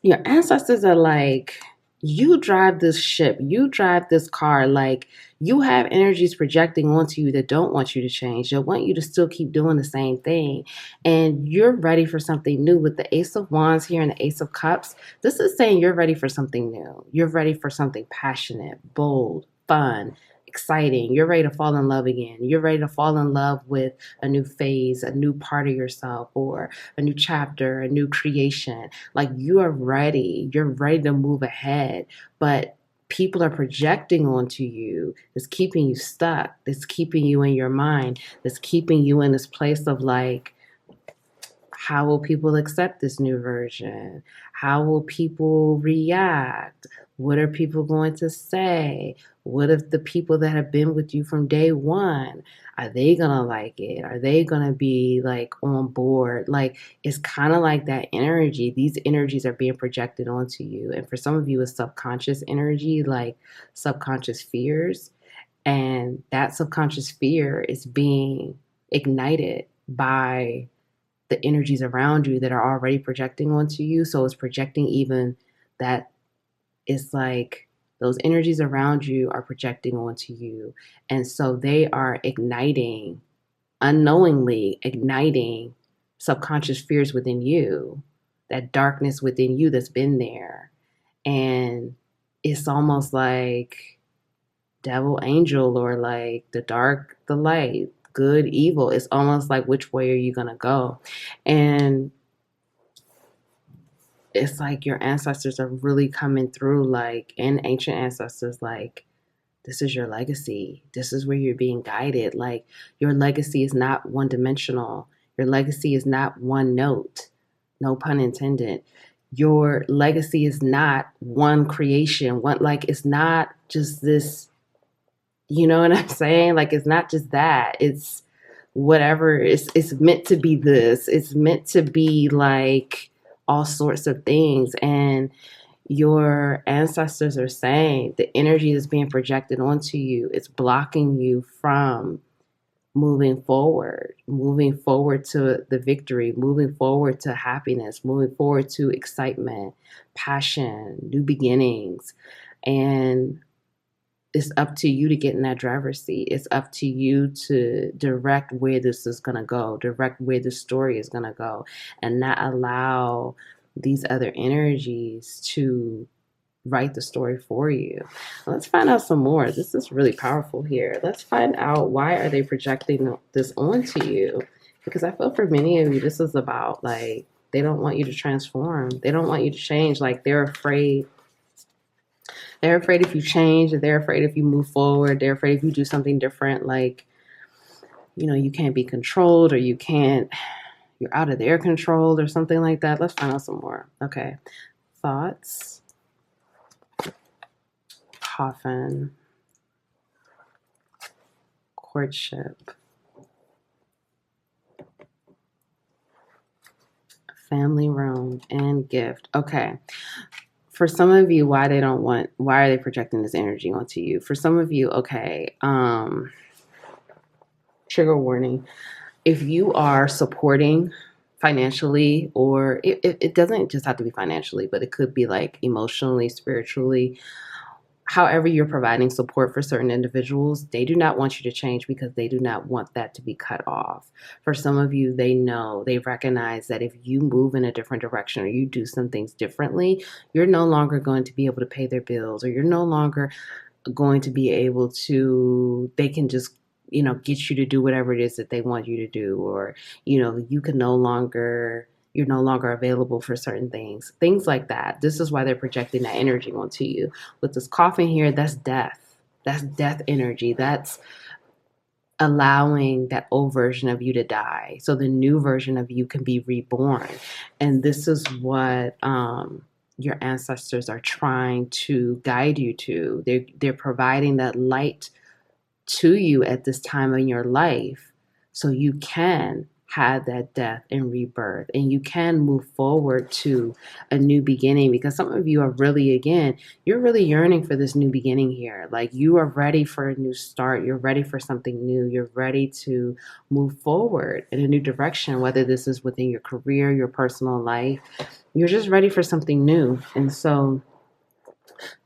your ancestors are like, you drive this ship, you drive this car. Like, you have energies projecting onto you that don't want you to change. They want you to still keep doing the same thing. And you're ready for something new. With the Ace of Wands here and the Ace of Cups, this is saying you're ready for something new. You're ready for something passionate, bold, fun, exciting. You're ready to fall in love again. You're ready to fall in love with a new phase, a new part of yourself, or a new chapter, a new creation. Like, you are ready. You're ready to move ahead. But people are projecting onto you that's keeping you stuck, that's keeping you in your mind, that's keeping you in this place of like, how will people accept this new version? How will people react? What are people going to say? What if the people that have been with you from day one, are they going to like it? Are they going to be like on board? Like, it's kind of like that energy. These energies are being projected onto you. And for some of you, it's subconscious energy, like subconscious fears. And that subconscious fear is being ignited by the energies around you that are already projecting onto you. So it's projecting even that, it's like those energies around you are projecting onto you. And so they are igniting, unknowingly igniting subconscious fears within you, that darkness within you that's been there. And it's almost like devil angel, or like the dark, the light, good, evil. It's almost like, which way are you going to go? And it's like your ancestors are really coming through, like, and ancient ancestors, like, this is your legacy. This is where you're being guided. Like, your legacy is not one dimensional. Your legacy is not one note. No pun intended. Your legacy is not one creation. One, like, it's not just this, you know what I'm saying? Like, it's not just that. It's whatever. It's meant to be this. It's meant to be like all sorts of things. And your ancestors are saying the energy that's being projected onto you, it's blocking you from moving forward to the victory, moving forward to happiness, moving forward to excitement, passion, new beginnings. And it's up to you to get in that driver's seat. It's up to you to direct where this is going to go, direct where the story is going to go, and not allow these other energies to write the story for you. Let's find out some more. This is really powerful here. Let's find out, why are they projecting this onto you? Because I feel for many of you, this is about, like, they don't want you to transform. They don't want you to change. Like, they're afraid. They're afraid if you change, they're afraid if you move forward, they're afraid if you do something different, like, you know, you can't be controlled, or you're out of their control or something like that. Let's find out some more. Okay. Thoughts. Coffin. Courtship. Family room and gift. Okay. For some of you, why are they projecting this energy onto you? For some of you, okay, trigger warning. If you are supporting financially, or it doesn't just have to be financially, but it could be like emotionally, spiritually, however you're providing support for certain individuals, they do not want you to change because they do not want that to be cut off. For some of you, they recognize that if you move in a different direction, or you do some things differently, you're no longer going to be able to pay their bills, or you're no longer going to be able to, they can just, you know, get you to do whatever it is that they want you to do, or, you know, you're no longer available for certain things like that. This is why they're projecting that energy onto you. With this coffin here, that's death. That's death energy. That's allowing that old version of you to die, so the new version of you can be reborn. And this is what your ancestors are trying to guide you to. They're providing that light to you at this time in your life, so you can have that death and rebirth, and you can move forward to a new beginning. Because some of you are really, again, you're really yearning for this new beginning here. Like, you are ready for a new start. You're ready for something new. You're ready to move forward in a new direction, whether this is within your career, your personal life. You're just ready for something new. And so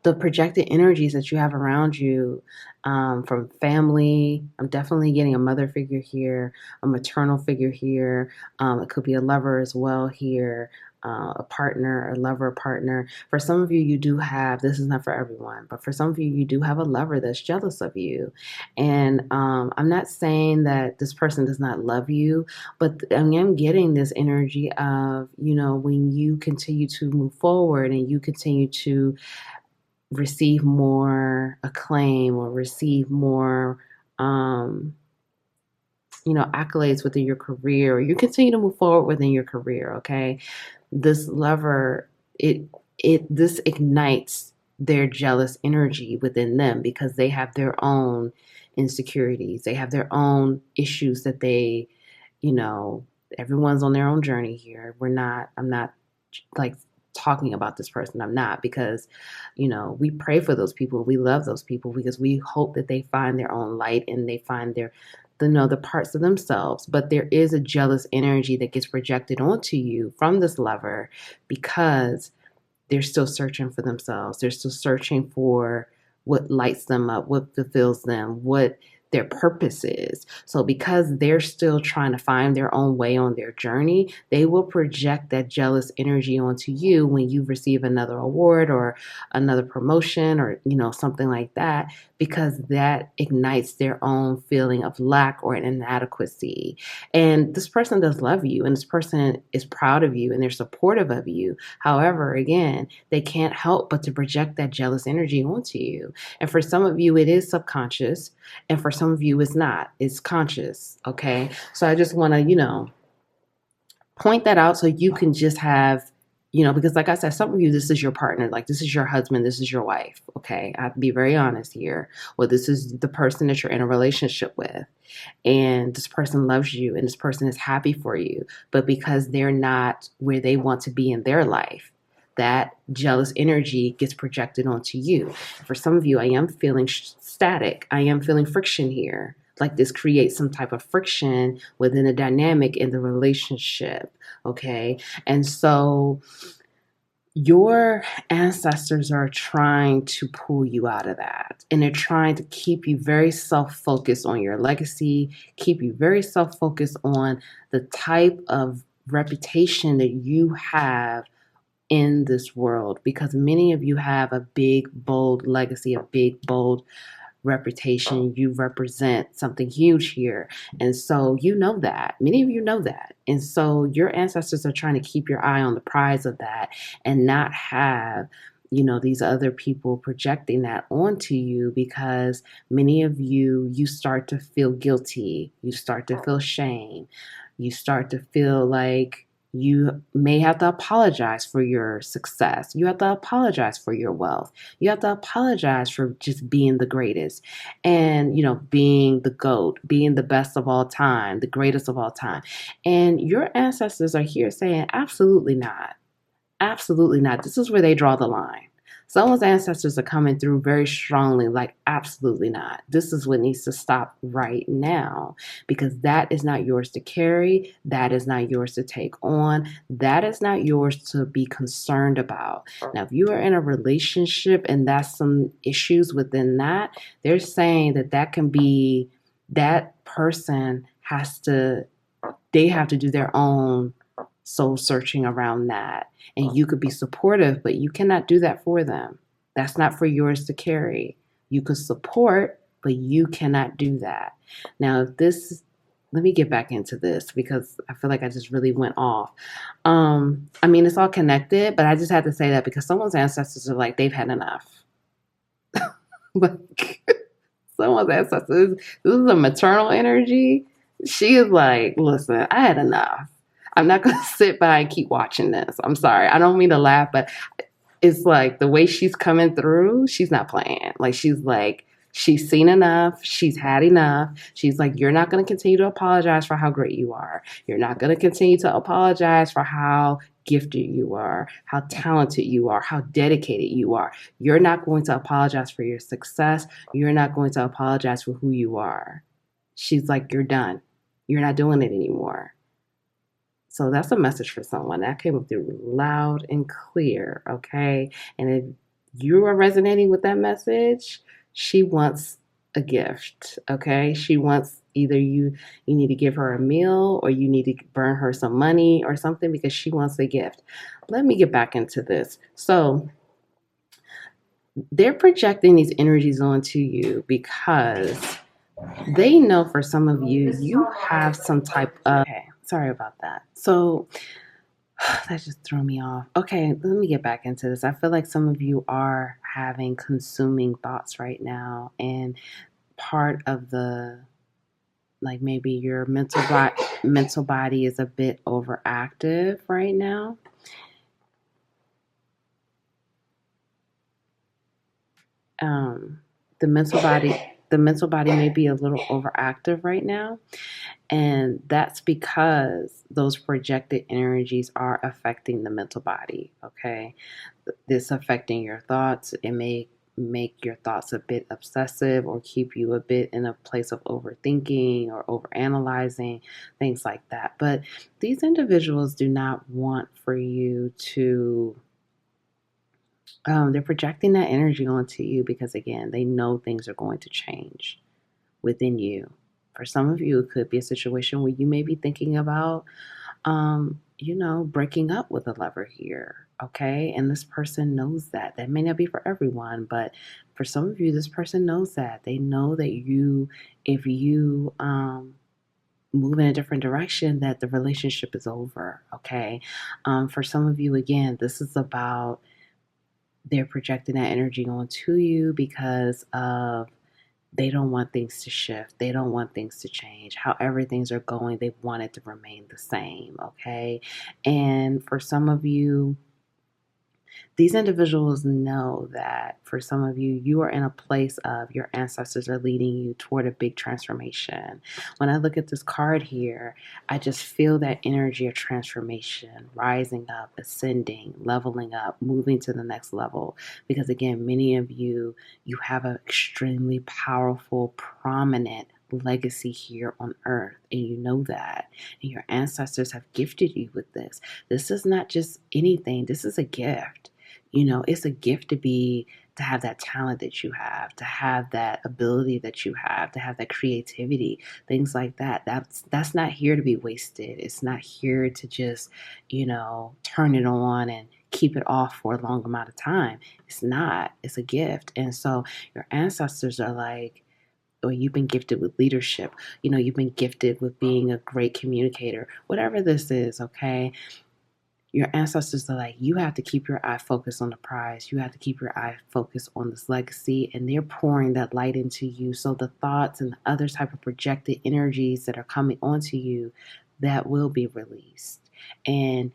the projected energies that you have around you, from family, I'm definitely getting a mother figure here, a maternal figure here. It could be a lover as well here, a partner, a lover, partner. For some of you, you do have, this is not for everyone, but for some of you, you do have a lover that's jealous of you. And I'm not saying that this person does not love you, but I am getting this energy of, you know, when you continue to move forward and you continue to receive more acclaim, or receive more, accolades within your career, or you continue to move forward within your career. Okay. This lover, this ignites their jealous energy within them, because they have their own insecurities. They have their own issues that they, everyone's on their own journey here. I'm not like talking about this person. I'm not, because, we pray for those people. We love those people, because we hope that they find their own light and they find the parts of themselves. But there is a jealous energy that gets projected onto you from this lover, because they're still searching for themselves. They're still searching for what lights them up, what fulfills them, what their purpose is. So because they're still trying to find their own way on their journey, they will project that jealous energy onto you when you receive another award or another promotion or, something like that, because that ignites their own feeling of lack or inadequacy. And this person does love you, and this person is proud of you, and they're supportive of you. However, again, they can't help but to project that jealous energy onto you. And for some of you, it is subconscious, and for some of you, it's not. It's conscious. Okay. So I just want to, point that out so you can just have, because like I said, some of you, this is your partner, like this is your husband, this is your wife. Okay. I have to be very honest here. Well, this is the person that you're in a relationship with, and this person loves you and this person is happy for you. But because they're not where they want to be in their life, that jealous energy gets projected onto you. For some of you, I am feeling static. I am feeling friction here. Like this creates some type of friction within a dynamic in the relationship. Okay. And so your ancestors are trying to pull you out of that. And they're trying to keep you very self-focused on your legacy, keep you very self-focused on the type of reputation that you have in this world, because many of you have a big, bold legacy, a big, bold reputation. You represent something huge here. And so you know that. Many of you know that. And so your ancestors are trying to keep your eye on the prize of that and not have, these other people projecting that onto you, because many of you start to feel guilty. You start to feel shame. You start to feel like you may have to apologize for your success. You have to apologize for your wealth. You have to apologize for just being the greatest and, being the GOAT, being the best of all time, the greatest of all time. And your ancestors are here saying, absolutely not. Absolutely not. This is where they draw the line. Someone's ancestors are coming through very strongly, like, absolutely not. This is what needs to stop right now, because that is not yours to carry. That is not yours to take on. That is not yours to be concerned about. Now, if you are in a relationship and that's some issues within that, they're saying that can be, that person they have to do their own soul searching around that. And you could be supportive, but you cannot do that for them. That's not for yours to carry. You could support, but you cannot do that. Now, let me get back into this because I feel like I just really went off. It's all connected, but I just had to say that because someone's ancestors are like, they've had enough. Like, someone's ancestors, this is a maternal energy. She is like, listen, I had enough. I'm not going to sit by and keep watching this. I'm sorry. I don't mean to laugh, but it's like the way she's coming through, she's not playing. Like, she's seen enough. She's had enough. She's like, you're not going to continue to apologize for how great you are. You're not going to continue to apologize for how gifted you are, how talented you are, how dedicated you are. You're not going to apologize for your success. You're not going to apologize for who you are. She's like, you're done. You're not doing it anymore. So that's a message for someone. That came through loud and clear, okay? And if you are resonating with that message, she wants a gift, okay? She wants either you need to give her a meal or you need to burn her some money or something because she wants a gift. Let me get back into this. So they're projecting these energies onto you because they know for some of you, you have some type of, okay, sorry about that. So that just threw me off. Okay, let me get back into this. I feel like some of you are having consuming thoughts right now, and part of like maybe your mental body is a bit overactive right now. The mental body may be a little overactive right now. And that's because those projected energies are affecting the mental body, okay? This affecting your thoughts. It may make your thoughts a bit obsessive or keep you a bit in a place of overthinking or overanalyzing, things like that. But these individuals do not want for you to, they're projecting that energy onto you because, again, they know things are going to change. within you. For some of you, it could be a situation where you may be thinking about, breaking up with a lover here. Okay. And this person knows that. That may not be for everyone, but for some of you, this person knows that. They know that if you, move in a different direction, that the relationship is over. Okay. For some of you, again, this is about they're projecting that energy onto you because of they don't want things to shift. They don't want things to change. However things are going, they want it to remain the same. Okay. And for some of you, these individuals know that for some of you, you are in a place of your ancestors are leading you toward a big transformation. When I look at this card here, I just feel that energy of transformation, rising up, ascending, leveling up, moving to the next level. Because again, many of you, you have an extremely powerful, prominent legacy here on earth, and you know that, and your ancestors have gifted you with this. This is not just anything, this is a gift. It's a gift to have that talent that you have, to have that ability that you have, to have that creativity, things like that. That's not here to be wasted. It's not here to just, turn it on and keep it off for a long amount of time. It's not. It's a gift. And so your ancestors are like, or you've been gifted with leadership, you've been gifted with being a great communicator, whatever this is, okay? Your ancestors are like, you have to keep your eye focused on the prize. You have to keep your eye focused on this legacy. And they're pouring that light into you. So the thoughts and the other type of projected energies that are coming onto you, that will be released. And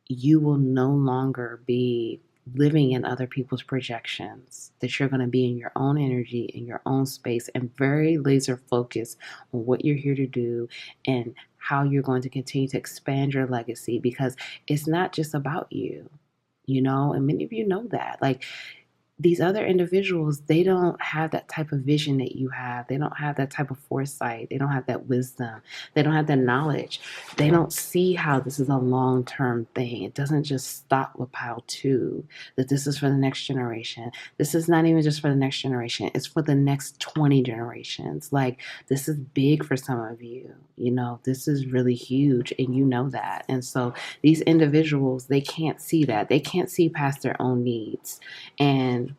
you will no longer be living in other people's projections, that you're going to be in your own energy, in your own space, and very laser focused on what you're here to do and how you're going to continue to expand your legacy, because it's not just about you, and many of you know that. Like, these other individuals, they don't have that type of vision that you have. They don't have that type of foresight. They don't have that wisdom. They don't have that knowledge. They don't see how this is a long-term thing. It doesn't just stop with pile two, that this is for the next generation. This is not even just for the next generation. It's for the next 20 generations. Like, this is big for some of you. This is really huge, and you know that. And so these individuals, they can't see that. They can't see past their own needs. And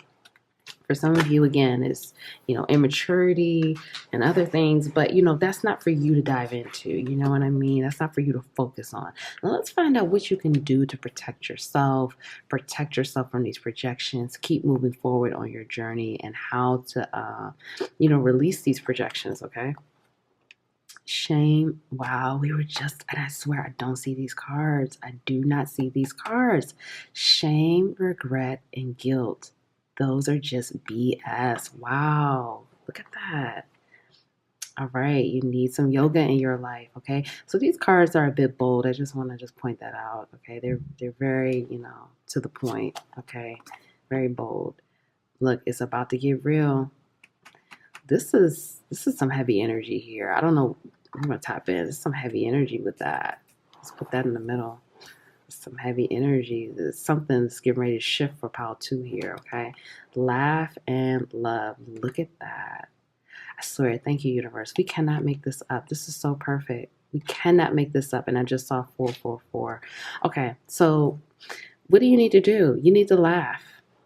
for some of you, again, it's, immaturity and other things, but, that's not for you to dive into. You know what I mean? That's not for you to focus on. Now, let's find out what you can do to protect yourself from these projections, keep moving forward on your journey, and how to, release these projections, okay? Shame. Wow, and I swear I don't see these cards. I do not see these cards. Shame, regret, and guilt. Those are just BS. Wow, look at that. All right, you need some yoga in your life, okay? So these cards are a bit bold. I just want to point that out, okay? They're very, to the point, okay? Very bold. Look, it's about to get real. This is some heavy energy here. I don't know. I'm gonna tap in. There's some heavy energy with that. Let's put that in the middle. Some heavy energy. There's something that's getting ready to shift for pile two here, okay? Laugh and love. Look at that. I swear, thank you, universe. We cannot make this up. This is so perfect. We cannot make this up. And I just saw 444. Okay, so what do you need to do? You need to laugh,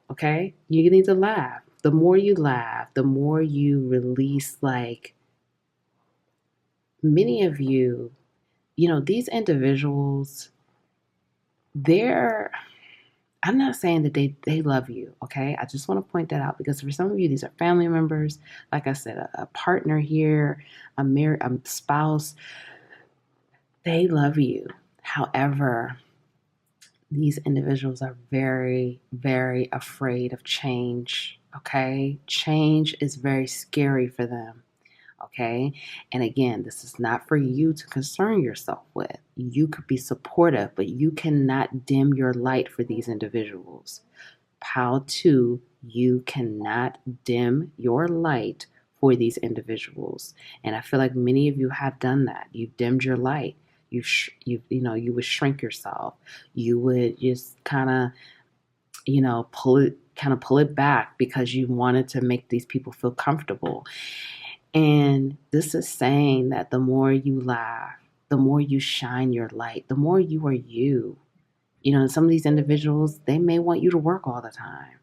okay? You need to laugh. The more you laugh, the more you release, like, many of you, these individuals, I'm not saying that they love you, okay? I just want to point that out, because for some of you, these are family members. Like I said, a partner here, a spouse. They love you. However, these individuals are very, very afraid of change, okay? Change is very scary for them. Okay. And again, this is not for you to concern yourself with. You could be supportive, but you cannot dim your light for these individuals. Pile two, you cannot dim your light for these individuals. And I feel like many of you have done that. You've dimmed your light. You would shrink yourself. You would just kind of, pull it back because you wanted to make these people feel comfortable. And this is saying that the more you laugh, the more you shine your light, the more you are you. Some of these individuals, they may want you to work all the time,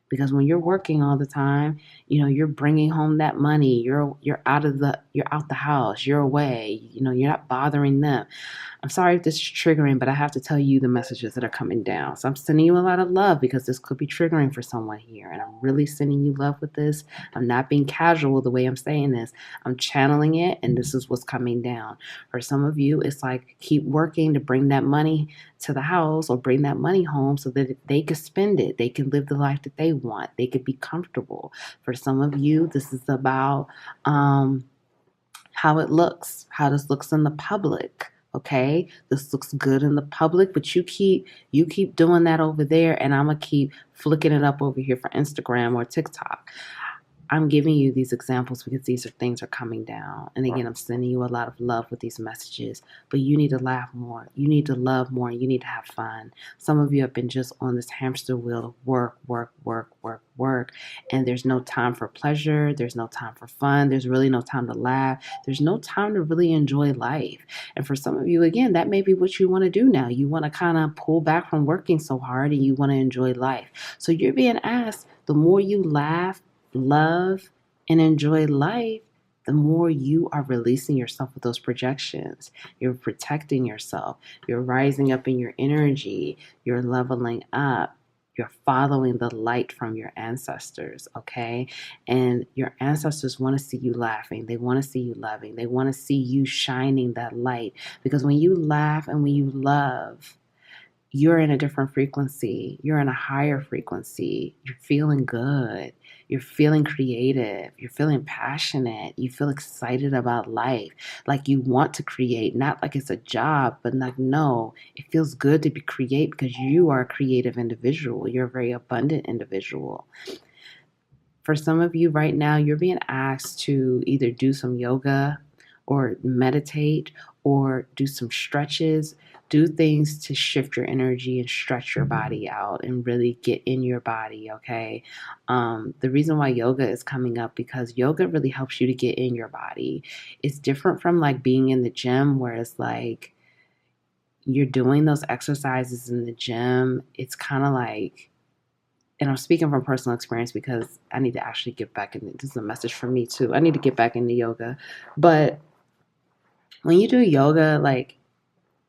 because when you're working all the time, you're bringing home that money. You're out the house. You're away. You're not bothering them. I'm sorry if this is triggering, but I have to tell you the messages that are coming down. So I'm sending you a lot of love, because this could be triggering for someone here. And I'm really sending you love with this. I'm not being casual the way I'm saying this. I'm channeling it, and this is what's coming down. For some of you, it's like keep working to bring that money to the house or bring that money home so that they could spend it. They can live the life that they want. They could be comfortable. For some of you, this is about how it looks, how this looks in the public. Okay, this looks good in the public, but you keep doing that over there, and I'm gonna keep flicking it up over here for Instagram or TikTok. I'm giving you these examples because these things are coming down. And again, I'm sending you a lot of love with these messages, but you need to laugh more. You need to love more. You need to have fun. Some of you have been just on this hamster wheel of work, work, work, work, work. And there's no time for pleasure. There's no time for fun. There's really no time to laugh. There's no time to really enjoy life. And for some of you, again, that may be what you want to do now. You want to kind of pull back from working so hard, and you want to enjoy life. So you're being asked, the more you laugh, love, and enjoy life, the more you are releasing yourself with those projections. You're protecting yourself. You're rising up in your energy. You're leveling up. You're following the light from your ancestors, okay? And your ancestors want to see you laughing. They want to see you loving. They want to see you shining that light. Because when you laugh and when you love, you're in a different frequency. You're in a higher frequency. You're feeling good. You're feeling creative. You're feeling passionate. You feel excited about life. Like you want to create, not like it's a job, but like, no, it feels good to create because you are a creative individual. You're a very abundant individual. For some of you right now, you're being asked to either do some yoga or meditate or do some stretches. Do things to shift your energy and stretch your body out and really get in your body, okay? The reason why yoga is coming up, because yoga really helps you to get in your body. It's different from like being in the gym, where it's like you're doing those exercises in the gym. It's kind of like, and I'm speaking from personal experience because I need to actually get back in. This is a message for me too. I need to get back into yoga. But when you do yoga, like,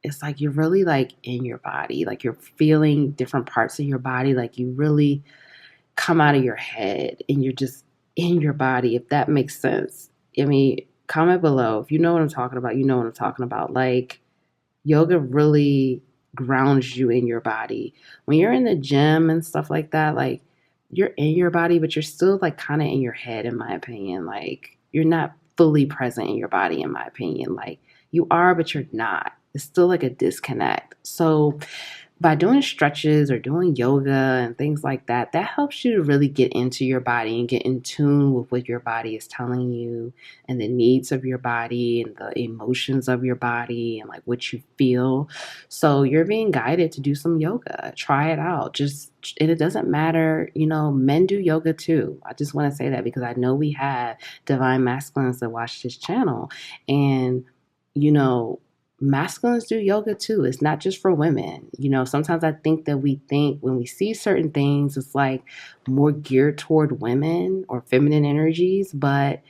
it's like you're really like in your body, like you're feeling different parts of your body, like you really come out of your head and you're just in your body, if that makes sense. I mean, comment below if you know what I'm talking about. You know what I'm talking about. Like, yoga really grounds you in your body. When you're in the gym and stuff like that, like you're in your body, but you're still like kind of in your head, in my opinion. Like, you're not fully present in your body, in my opinion. Like, you are, but you're not. It's still like a disconnect. So by doing stretches or doing yoga and things like that, that helps you to really get into your body and get in tune with what your body is telling you and the needs of your body and the emotions of your body and like what you feel. So you're being guided to do some yoga. Try it out. And it doesn't matter, men do yoga too. I just want to say that because I know we have divine masculines that watch this channel, and masculines do yoga too. It's not just for women. Sometimes I think that we think when we see certain things, it's like more geared toward women or feminine energies, but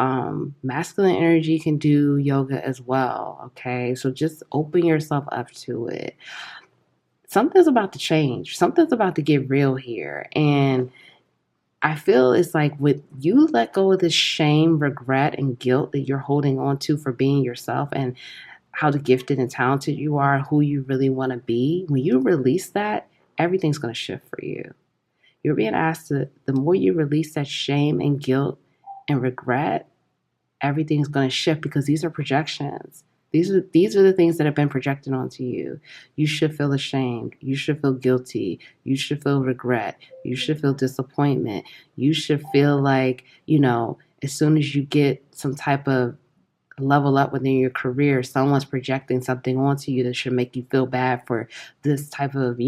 masculine energy can do yoga as well. Okay. So just open yourself up to it. Something's about to change. Something's about to get real here. And I feel it's like with you let go of this shame, regret, and guilt that you're holding on to for being yourself and how gifted and talented you are, who you really want to be. When you release that, everything's going to shift for you. You're being asked the more you release that shame and guilt and regret, everything's going to shift because these are projections. These are the things that have been projected onto you. You should feel ashamed. You should feel guilty. You should feel regret. You should feel disappointment. You should feel like, as soon as you get some type of level up within your career, someone's projecting something onto you that should make you feel bad for this type of,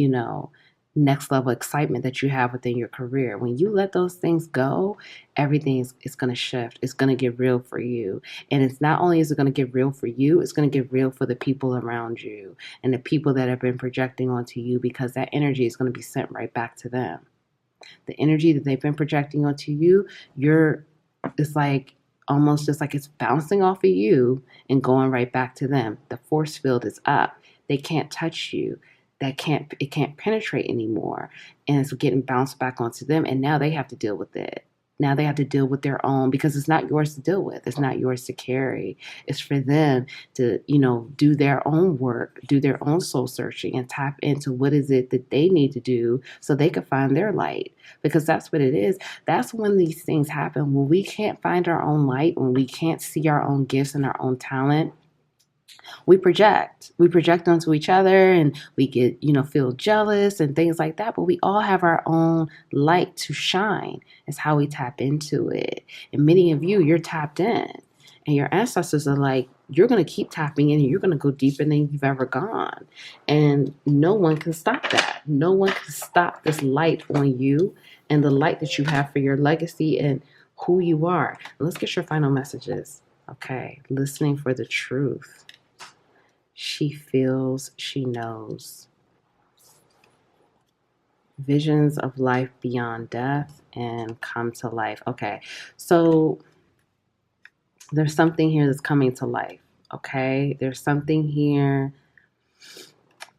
next level excitement that you have within your career. When you let those things go, everything is going to shift. It's going to get real for you. And it's not only is it going to get real for you, it's going to get real for the people around you and the people that have been projecting onto you, because that energy is going to be sent right back to them. The energy that they've been projecting onto you, it's like almost just like it's bouncing off of you and going right back to them. The force field is up. They can't touch you. It can't penetrate anymore. And it's getting bounced back onto them. And now they have to deal with it. Now they have to deal with their own, because it's not yours to deal with. It's not yours to carry. It's for them to, do their own work, do their own soul searching, and tap into what is it that they need to do so they can find their light. Because that's what it is. That's when these things happen. When we can't find our own light, when we can't see our own gifts and our own talent, we project onto each other, and we get, feel jealous and things like that. But we all have our own light to shine. It's how we tap into it. And many of you, you're tapped in, and your ancestors are like, you're going to keep tapping in, and you're going to go deeper than you've ever gone. And no one can stop that. No one can stop this light on you and the light that you have for your legacy and who you are. Let's get your final messages. Okay. Listening for the truth. She feels, she knows. Visions of life beyond death and come to life. Okay, so there's something here that's coming to life. Okay, there's something here.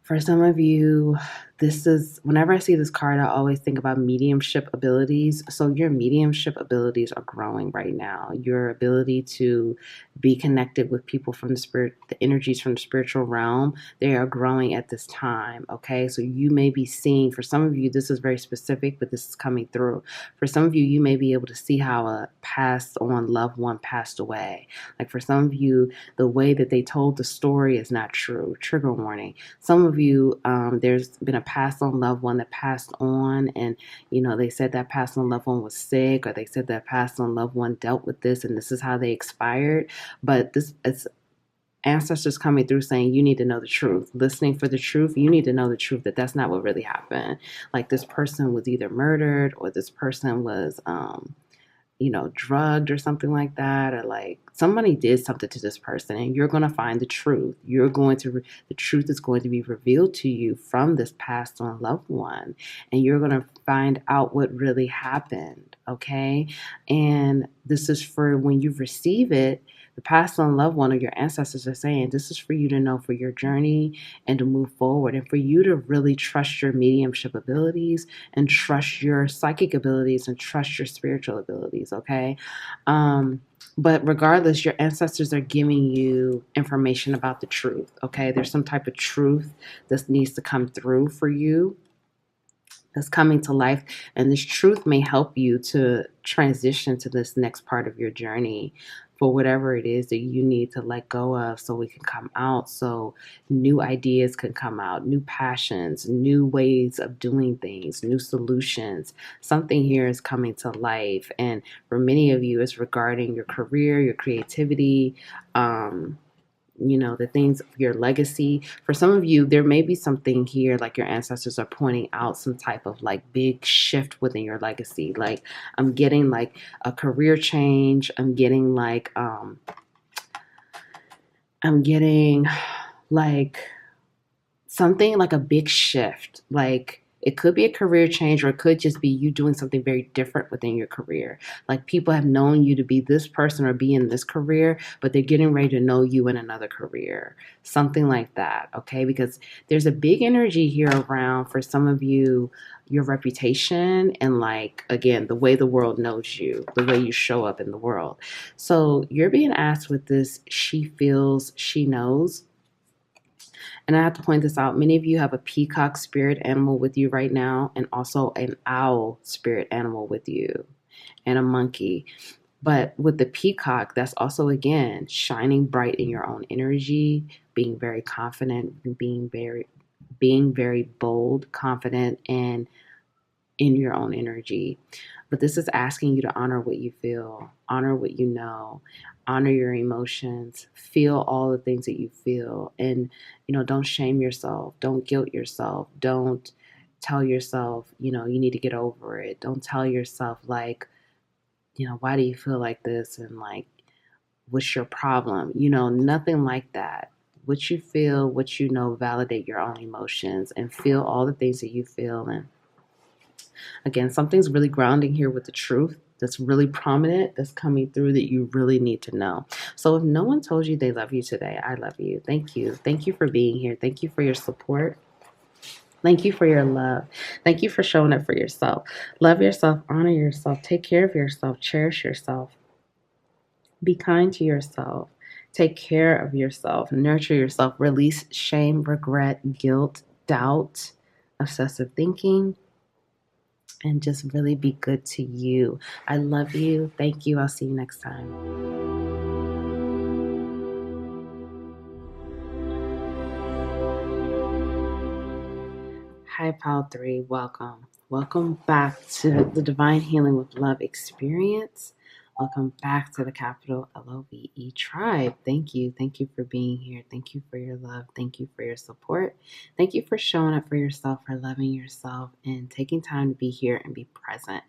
For some of you, this is, whenever I see this card, I always think about mediumship abilities. So your mediumship abilities are growing right now. Your ability to be connected with people from the spirit, the energies from the spiritual realm, they are growing at this time. Okay, so you may be seeing, for some of you, this is very specific, but this is coming through. For some of you, you may be able to see how a passed on loved one passed away. Like for some of you, the way that they told the story is not true. Trigger warning. Some of you, there's been a passed on loved one that passed on, and they said that passed on loved one was sick, or they said that passed on loved one dealt with this, and this is how they expired. But it's ancestors coming through saying, you need to know the truth. Listening for the truth. You need to know the truth, that that's not what really happened. Like this person was either murdered, or this person was drugged or something like that, or like somebody did something to this person, and you're going to find the truth. The truth is going to be revealed to you from this passed on loved one, and you're going to find out what really happened. Okay. And this is for when you receive it. The passed on loved one or your ancestors are saying, this is for you to know for your journey and to move forward, and for you to really trust your mediumship abilities and trust your psychic abilities and trust your spiritual abilities. Okay. But regardless, your ancestors are giving you information about the truth. Okay. There's some type of truth that needs to come through for you, that's coming to life. And this truth may help you to transition to this next part of your journey for whatever it is that you need to let go of, so we can come out, so new ideas can come out, new passions, new ways of doing things, new solutions. Something here is coming to life. And for many of you, it's regarding your career, your creativity, the things of your legacy. For some of you, there may be something here, like your ancestors are pointing out some type of like big shift within your legacy. Like I'm getting like a career change. I'm getting like something like a big shift. Like it could be a career change, or it could just be you doing something very different within your career. Like people have known you to be this person or be in this career, but they're getting ready to know you in another career. Something like that, okay? Because there's a big energy here around, for some of you, your reputation and like, again, the way the world knows you, the way you show up in the world. So you're being asked with this, she feels, she knows. And I have to point this out. Many of you have a peacock spirit animal with you right now, and also an owl spirit animal with you, and a monkey. But with the peacock, that's also, again, shining bright in your own energy, being very confident, being very bold, confident, and in your own energy. But this is asking you to honor what you feel, honor what you know, honor your emotions, feel all the things that you feel. And, don't shame yourself. Don't guilt yourself. Don't tell yourself, you need to get over it. Don't tell yourself like, why do you feel like this? And like, what's your problem? Nothing like that. What you feel, what validate your own emotions and feel all the things that you feel. And again, something's really grounding here with the truth that's really prominent, that's coming through that you really need to know. So if no one told you they love you today, I love you. Thank you. Thank you for being here. Thank you for your support. Thank you for your love. Thank you for showing up for yourself. Love yourself, honor yourself, take care of yourself, cherish yourself. Be kind to yourself. Take care of yourself. Nurture yourself. Release shame, regret, guilt, doubt, obsessive thinking, and just really be good to you. I love you. Thank you. I'll see you next time. Hi, Pile 3. Welcome. Welcome back to the Divine Healing with Love experience. Welcome back to the capital LOVE tribe. Thank you. Thank you for being here. Thank you for your love. Thank you for your support. Thank you for showing up for yourself, for loving yourself, and taking time to be here and be present.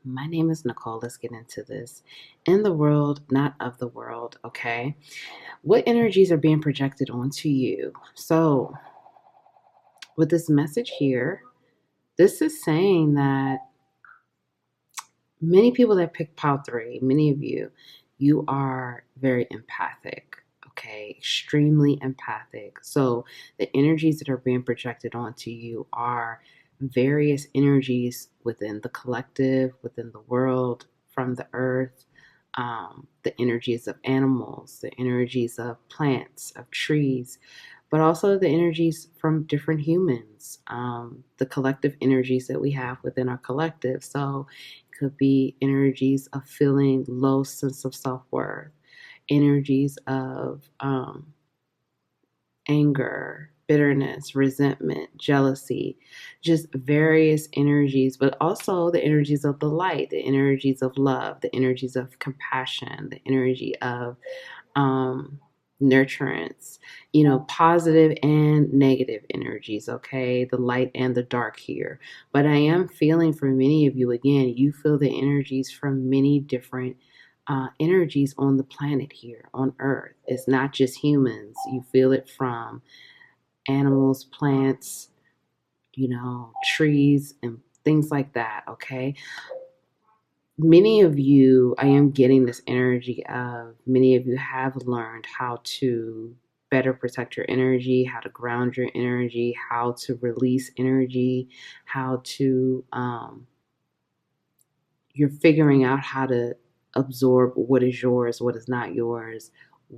My name is Nicole. Let's get into this. In the world, not of the world, okay? What energies are being projected onto you? So, with this message here, this is saying that many people that pick pile 3, many of you are very empathic, okay? Extremely empathic. So the energies that are being projected onto you are various energies within the collective, within the world, from the earth, the energies of animals, the energies of plants, of trees, but also the energies from different humans, the collective energies that we have within our collective. So it could be energies of feeling low sense of self-worth, energies of anger, bitterness, resentment, jealousy, just various energies, but also the energies of the light, the energies of love, the energies of compassion, the energy of nurturance, positive and negative energies, okay? The light and the dark here. But I am feeling for many of you, again, you feel the energies from many different energies on the planet here on Earth. It's not just humans. You feel it from animals, plants, trees, and things like that, okay? Many of you, I am getting this energy of many of you have learned how to better protect your energy, how to ground your energy, how to release energy, how to, you're figuring out how to absorb what is yours, what is not yours,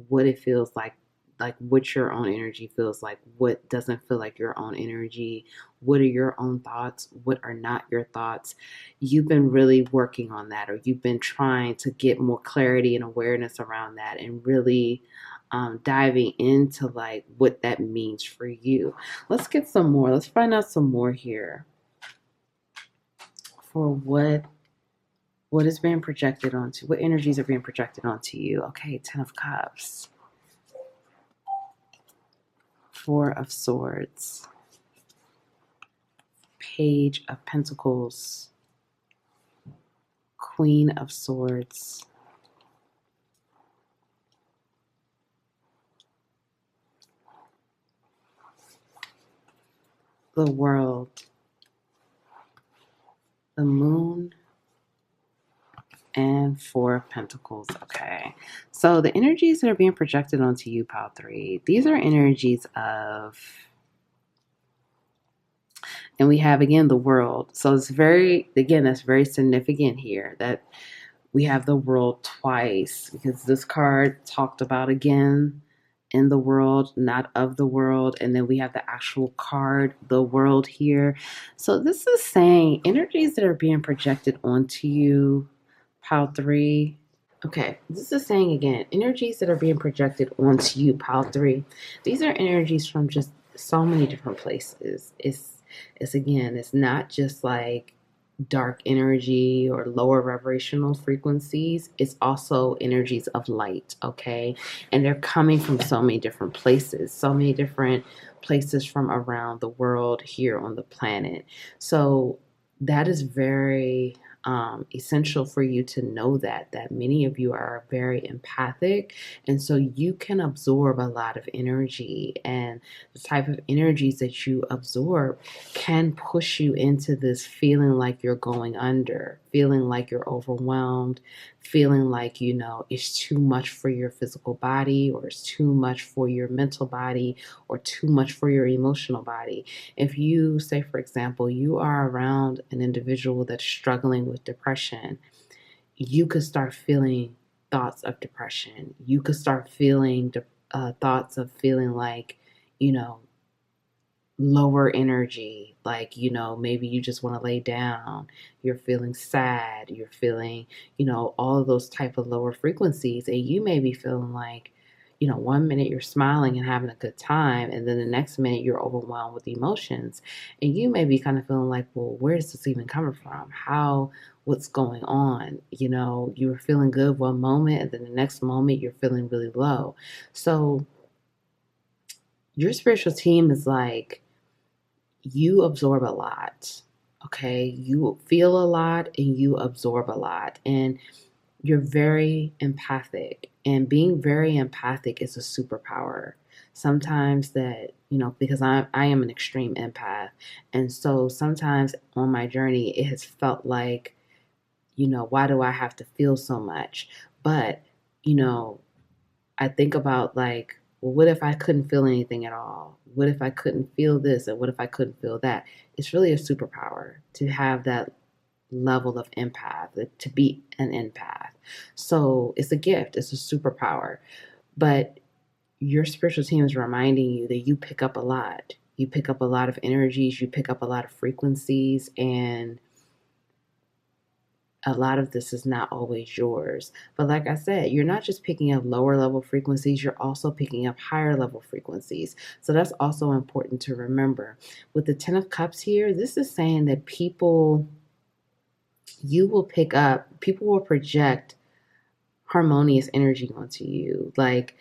what it feels like what your own energy feels like, what doesn't feel like your own energy, what are your own thoughts, what are not your thoughts. You've been really working on that, or you've been trying to get more clarity and awareness around that, and really diving into like what that means for you. Let's get some more. Let's find out some more here for what is being projected onto, what energies are being projected onto you. Okay, 10 of Cups. 4 of Swords, Page of Pentacles, Queen of Swords, the World, the Moon, and 4 of Pentacles. Okay, so the energies that are being projected onto you, Pile 3, these are energies of, and we have again the World. So it's that's very significant here that we have the World twice, because this card talked about again in the world, not of the world, and then we have the actual card, the World here. So this is saying energies that are being projected onto you, Pile 3. Okay, this is saying again, energies that are being projected onto you, Pile 3. These are energies from just so many different places. It's again, it's not just like dark energy or lower vibrational frequencies. It's also energies of light, okay? And they're coming from so many different places from around the world here on the planet. So that is very essential for you to know that many of you are very empathic, and so you can absorb a lot of energy, and the type of energies that you absorb can push you into this feeling like you're going under, feeling like you're overwhelmed, feeling like, it's too much for your physical body, or it's too much for your mental body, or too much for your emotional body. If you say, for example, you are around an individual that's struggling with depression, you could start feeling thoughts of depression. You could start feeling thoughts of feeling like, you know, lower energy, like, maybe you just want to lay down, you're feeling sad, you're feeling, all of those type of lower frequencies, and you may be feeling like, one minute you're smiling and having a good time, and then the next minute you're overwhelmed with emotions, and you may be kind of feeling like, well, where is this even coming from? What's going on? You were feeling good one moment, and then the next moment you're feeling really low. So your spiritual team is like, you absorb a lot, okay? You feel a lot and you absorb a lot, and you're very empathic, and being very empathic is a superpower. Sometimes that, because I am an extreme empath, and so sometimes on my journey it has felt like, why do I have to feel so much? But, you know, I think about, like, well, what if I couldn't feel anything at all? What if I couldn't feel this? And what if I couldn't feel that? It's really a superpower to have that level of empath, to be an empath. So it's a gift, it's a superpower. But your spiritual team is reminding you that you pick up a lot. You pick up a lot of energies, you pick up a lot of frequencies, and a lot of this is not always yours. But like I said, you're not just picking up lower level frequencies, you're also picking up higher level frequencies. So that's also important to remember. With the 10 of Cups here, this is saying that people will project harmonious energy onto you, like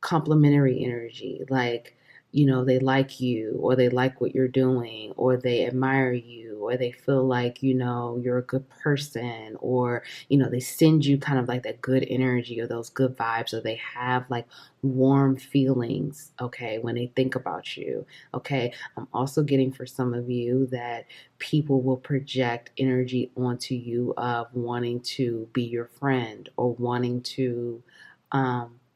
complimentary energy, like, they like you, or they like what you're doing, or they admire you, or they feel like, you're a good person, or, they send you kind of like that good energy or those good vibes, or they have like warm feelings, okay, when they think about you, okay. I'm also getting for some of you that people will project energy onto you of wanting to be your friend, or wanting to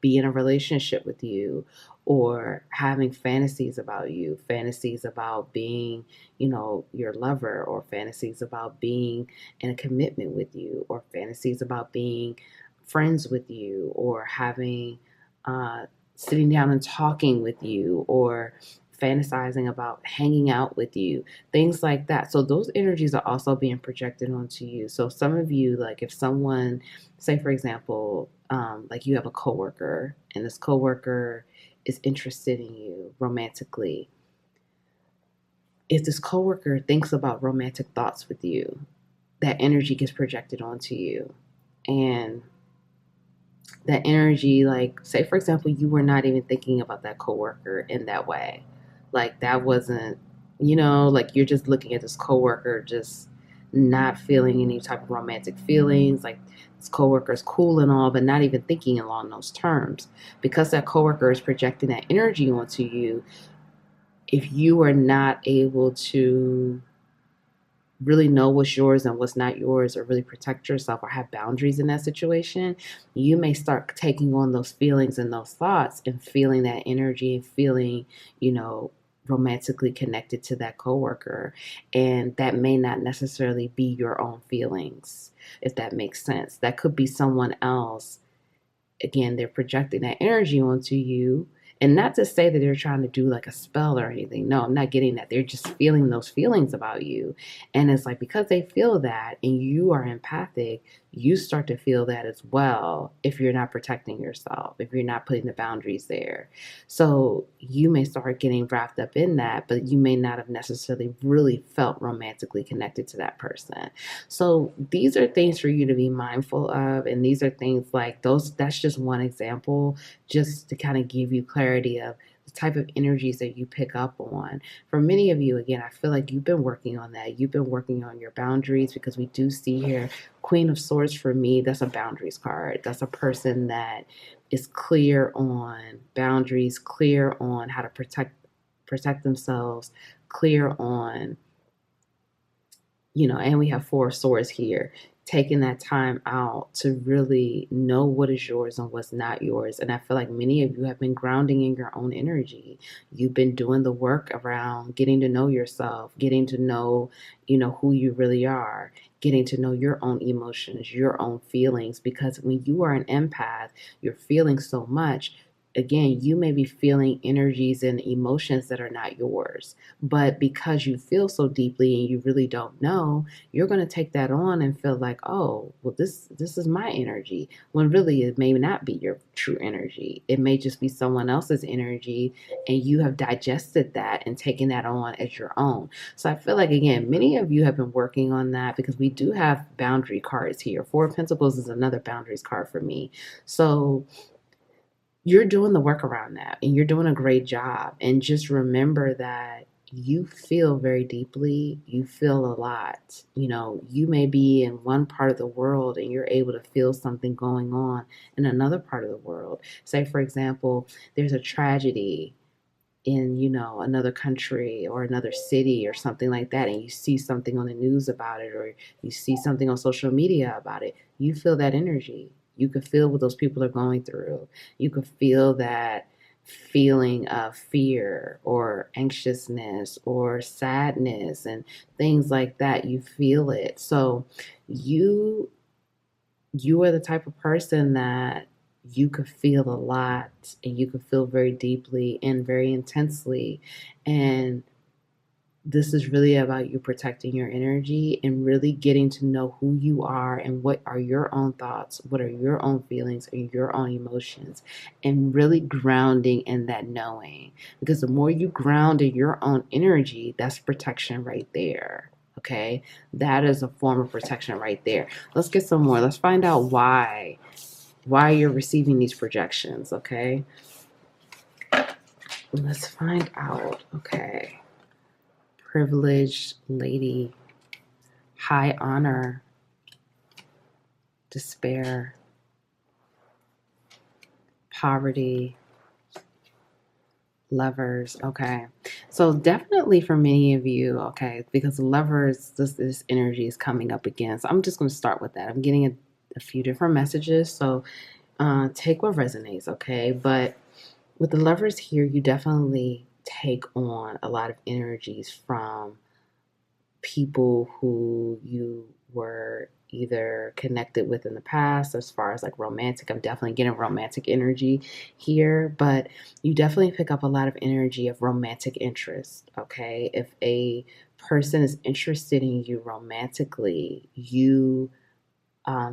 be in a relationship with you, or having fantasies about you, fantasies about being, your lover, or fantasies about being in a commitment with you, or fantasies about being friends with you, or having uh, sitting down and talking with you, or fantasizing about hanging out with you, things like that. So those energies are also being projected onto you. So some of you, like, if someone, say for example, like you have a coworker, and this coworker is interested in you romantically. If this coworker thinks about romantic thoughts with you, that energy gets projected onto you. And that energy, like, say for example, you were not even thinking about that coworker in that way. Like, that wasn't, like, you're just looking at this coworker, just not feeling any type of romantic feelings. Like, this coworker is cool and all, but not even thinking along those terms. Because that coworker is projecting that energy onto you, if you are not able to really know what's yours and what's not yours, or really protect yourself, or have boundaries in that situation, you may start taking on those feelings and those thoughts, and feeling that energy, and feeling, romantically connected to that coworker. And that may not necessarily be your own feelings, if that makes sense. That could be someone else. Again, they're projecting that energy onto you. And not to say that they're trying to do like a spell or anything. No, I'm not getting that. They're just feeling those feelings about you. And it's like, because they feel that and you are empathic, you start to feel that as well if you're not protecting yourself, if you're not putting the boundaries there. So you may start getting wrapped up in that, but you may not have necessarily really felt romantically connected to that person. So these are things for you to be mindful of. And these are things like those, that's just one example, just to kind of give you clarity of the type of energies that you pick up on. For many of you, again, I feel like you've been working on that. You've been working on your boundaries, because we do see here Queen of Swords. For me, that's a boundaries card. That's a person that is clear on boundaries, clear on how to protect themselves, clear on, and we have Four of Swords here, taking that time out to really know what is yours and what's not yours. And I feel like many of you have been grounding in your own energy. You've been doing the work around getting to know yourself, getting to know, who you really are, getting to know your own emotions, your own feelings. Because when you are an empath, you're feeling so much. Again, you may be feeling energies and emotions that are not yours, but because you feel so deeply and you really don't know, you're going to take that on and feel like, oh, well, this is my energy, when really it may not be your true energy. It may just be someone else's energy, and you have digested that and taken that on as your own. So I feel like, again, many of you have been working on that, because we do have boundary cards here. Four of Pentacles is another boundaries card for me. So you're doing the work around that, and you're doing a great job. And just remember that you feel very deeply. You feel a lot. You may be in one part of the world and you're able to feel something going on in another part of the world. Say, for example, there's a tragedy in, another country or another city or something like that, and you see something on the news about it, or you see something on social media about it. You feel that energy. You could feel what those people are going through. You could feel that feeling of fear or anxiousness or sadness and things like that. You feel it. So you are the type of person that you could feel a lot, and you could feel very deeply and very intensely. And this is really about you protecting your energy and really getting to know who you are and what are your own thoughts, what are your own feelings and your own emotions, and really grounding in that knowing. Because the more you ground in your own energy, that's protection right there. Okay, that is a form of protection right there. Let's get some more. Let's find out why you're receiving these projections. Okay, let's find out. Okay, privileged lady, high honor, despair, poverty, lovers. Okay, so definitely for many of you, okay, because lovers, this energy is coming up again. So I'm just going to start with that. I'm getting a few different messages, so take what resonates, okay? But with the lovers here, you definitely take on a lot of energies from people who you were either connected with in the past. As far as like romantic, I'm definitely getting romantic energy here, but you definitely pick up a lot of energy of romantic interest. Okay, if a person is interested in you romantically,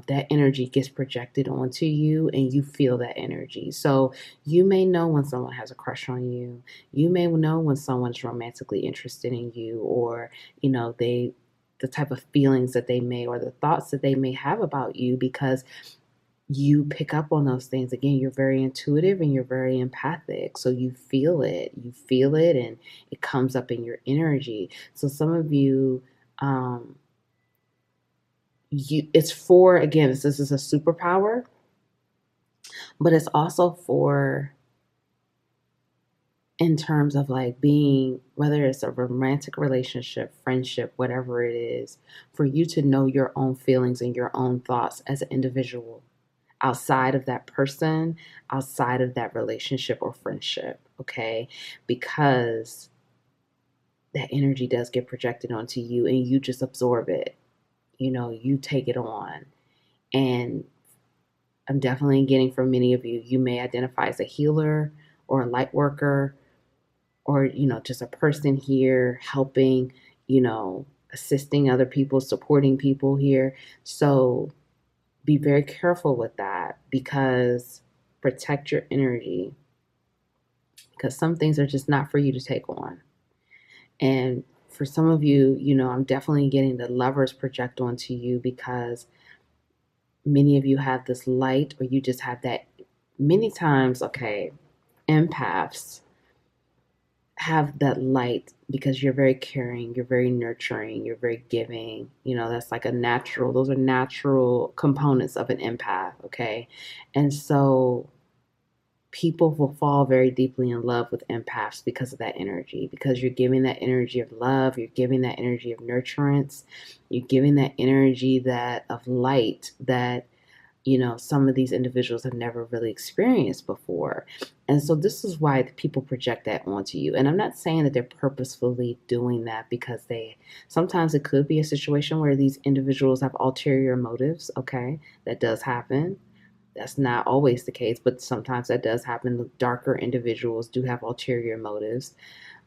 that energy gets projected onto you, and you feel that energy. So you may know when someone has a crush on you. You may know when someone's romantically interested in you, or the type of feelings that they may, or the thoughts that they may have about you, because you pick up on those things. Again, you're very intuitive and you're very empathic. So you feel it, and it comes up in your energy. So some of you, it's for, again, this is a superpower, but it's also for, in terms of like being, whether it's a romantic relationship, friendship, whatever it is, for you to know your own feelings and your own thoughts as an individual, outside of that person, outside of that relationship or friendship. Okay, because that energy does get projected onto you, and you just absorb it. You take it on. And I'm definitely getting, from many of you, you may identify as a healer or a light worker, or, just a person here helping, assisting other people, supporting people here. So be very careful with that, because protect your energy, because some things are just not for you to take on. And for some of you, I'm definitely getting the lovers project onto you, because many of you have this light, or you just have that many times. Okay, empaths have that light because you're very caring, you're very nurturing, you're very giving. That's like those are natural components of an empath, okay? And so people will fall very deeply in love with empaths because of that energy, because you're giving that energy of love, you're giving that energy of nurturance, you're giving that energy that of light that some of these individuals have never really experienced before. And so this is why people project that onto you. And I'm not saying that they're purposefully doing that, because sometimes it could be a situation where these individuals have ulterior motives. Okay, that does happen. That's not always the case, but sometimes that does happen. The darker individuals do have ulterior motives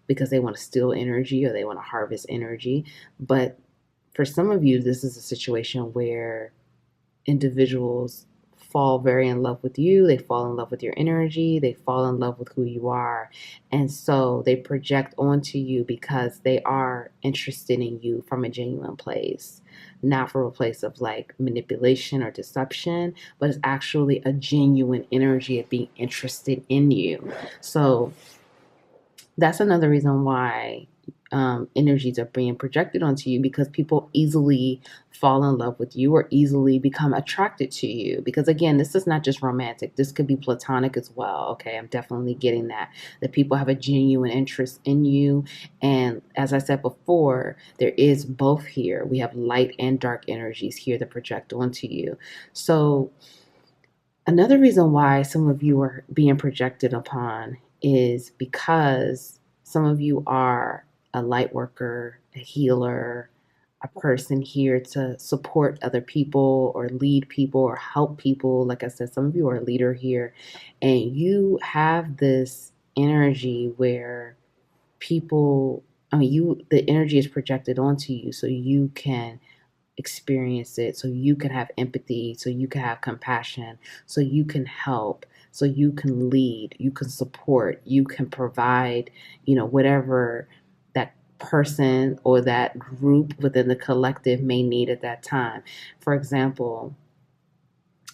because they want to steal energy or they want to harvest energy. But for some of you, this is a situation where individuals fall very in love with you. They fall in love with your energy. They fall in love with who you are. And so they project onto you because they are interested in you from a genuine place, not from a place of like manipulation or deception, but it's actually a genuine energy of being interested in you. So that's another reason why energies are being projected onto you, because people easily fall in love with you or easily become attracted to you. Because again, this is not just romantic, this could be platonic as well. Okay, I'm definitely getting that people have a genuine interest in you. And as I said before, there is both here. We have light and dark energies here that project onto you. So another reason why some of you are being projected upon is because some of you are a light worker, a healer, a person here to support other people or lead people or help people. Like I said, some of you are a leader here, and you have this energy where the energy is projected onto you so you can experience it, so you can have empathy, so you can have compassion, so you can help, so you can lead, you can support, you can provide, whatever that person or that group within the collective may need at that time. For example,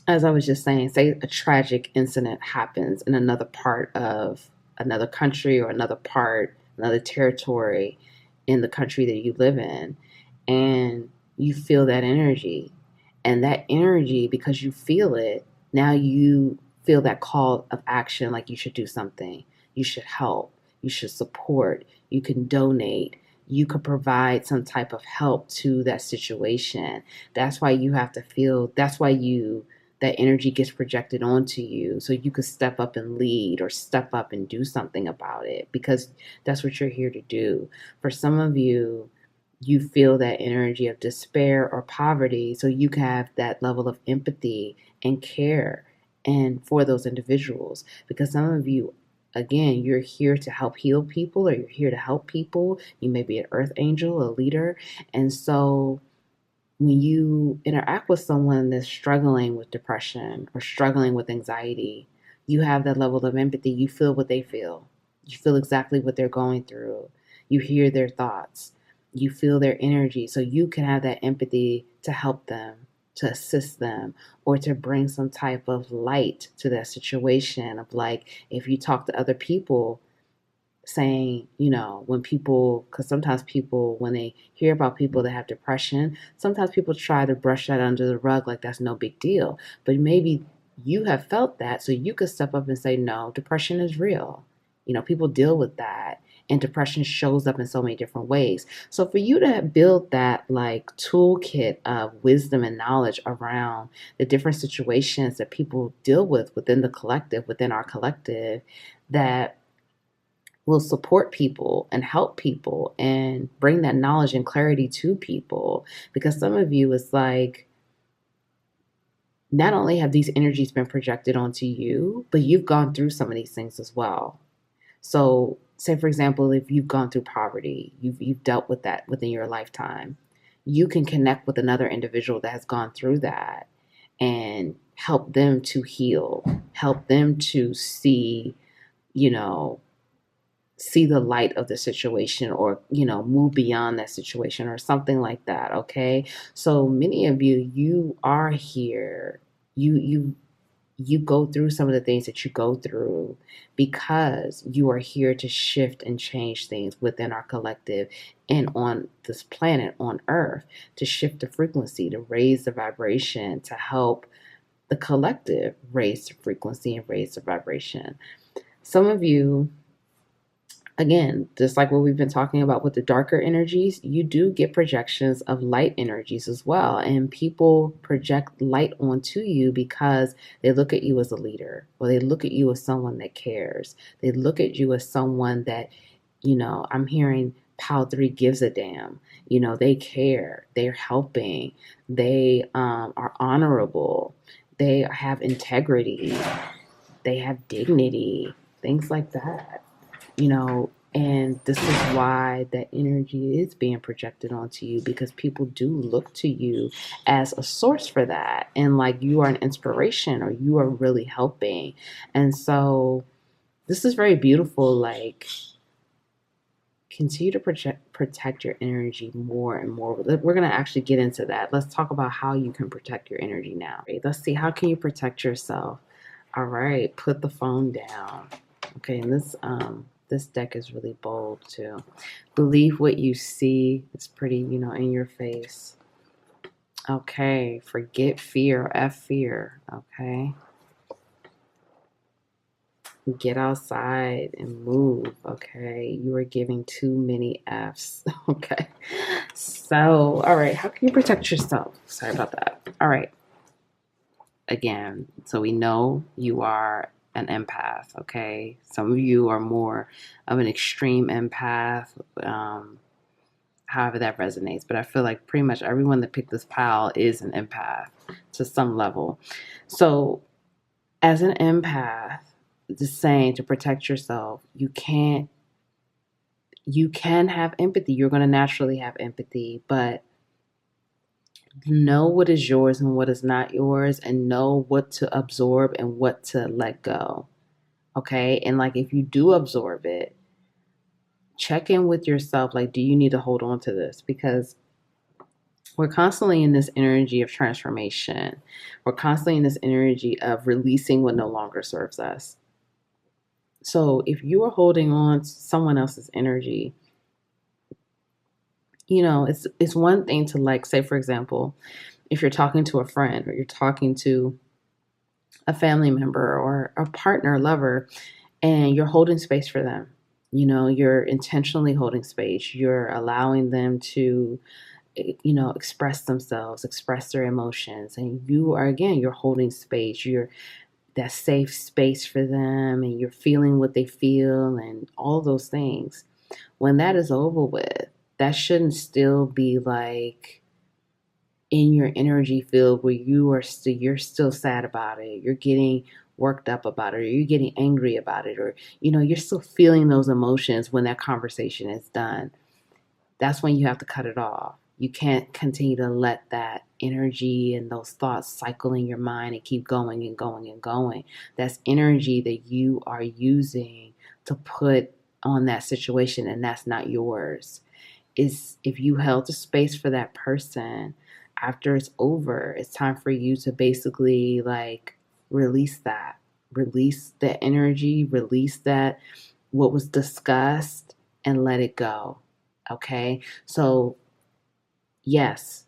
as I was just saying, say a tragic incident happens in another part of another country or another territory in the country that you live in, and you feel that energy. And that energy, because you feel it, now you feel that call of action, like you should do something. You should help. You should support. You can donate. You could provide some type of help to that situation. That's why you have to feel, that's why that energy gets projected onto you, so you could step up and lead or step up and do something about it, because that's what you're here to do. For some of you, you feel that energy of despair or poverty, so you can have that level of empathy and care and for those individuals, because some of you, again, you're here to help heal people, or you're here to help people. You may be an earth angel, a leader. And so when you interact with someone that's struggling with depression or struggling with anxiety, you have that level of empathy. You feel what they feel. You feel exactly what they're going through. You hear their thoughts. You feel their energy. So you can have that empathy to help them, to assist them, or to bring some type of light to that situation of, like, if you talk to other people, saying, when people, because sometimes people, when they hear about people that have depression, sometimes people try to brush that under the rug like that's no big deal. But maybe you have felt that, so you could step up and say, no, depression is real. People deal with that. And depression shows up in so many different ways. So for you to build that like toolkit of wisdom and knowledge around the different situations that people deal with within the collective, within our collective, that will support people and help people and bring that knowledge and clarity to people. Because some of you, it's like, not only have these energies been projected onto you, but you've gone through some of these things as well. So say, for example, if you've gone through poverty, you've dealt with that within your lifetime, you can connect with another individual that has gone through that. and help them to heal, help them to see, you know, see the light of the situation, or move beyond that situation or something like that. Okay, so many of you are here, you go through some of the things that you go through because you are here to shift and change things within our collective and on this planet, on earth, to shift the frequency, to raise the vibration, to help the collective raise the frequency and raise the vibration. Some of you, again, just like what we've been talking about with the darker energies, you do get projections of light energies as well. And people project light onto you because they look at you as a leader, or they look at you as someone that cares. They look at you as someone that, I'm hearing PAL 3 gives a damn. They care, they're helping, they are honorable, they have integrity, they have dignity, things like that. And this is why that energy is being projected onto you, because people do look to you as a source for that. And like, you are an inspiration, or you are really helping. And so this is very beautiful. Like, continue to protect your energy more and more. We're going to actually get into that. Let's talk about how you can protect your energy now. Let's see, how can you protect yourself? All right, put the phone down. Okay, and this deck is really bold too. Believe what you see. It's pretty, in your face. Okay, forget fear. F fear. Okay. Get outside and move. Okay, you are giving too many F's. Okay. So, all right, how can you protect yourself? Sorry about that. All right. Again, so we know you are an empath, okay? Some of you are more of an extreme empath, however that resonates. But I feel like pretty much everyone that picked this pile is an empath to some level. So as an empath, just saying, to protect yourself, you can have empathy. You're going to naturally have empathy, but know what is yours and what is not yours, and know what to absorb and what to let go. Okay. And like, if you do absorb it, check in with yourself. Like, do you need to hold on to this? Because we're constantly in this energy of transformation. We're constantly in this energy of releasing what no longer serves us. So if you are holding on to someone else's energy, it's one thing to, like, say, for example, if you're talking to a friend, or you're talking to a family member or a partner, lover, and you're holding space for them. You're intentionally holding space. You're allowing them to, express themselves, express their emotions. And you're holding space. You're that safe space for them, and you're feeling what they feel and all those things. When that is over with, that shouldn't still be like in your energy field where you're still sad about it. You're getting worked up about it, or you're getting angry about it, or you're still feeling those emotions when that conversation is done. That's when you have to cut it off. You can't continue to let that energy and those thoughts cycle in your mind and keep going and going and going. That's energy that you are using to put on that situation, and that's not yours. Is if you held the space for that person, after it's over, it's time for you to basically like release that energy, release that what was discussed, and let it go. Okay. So yes,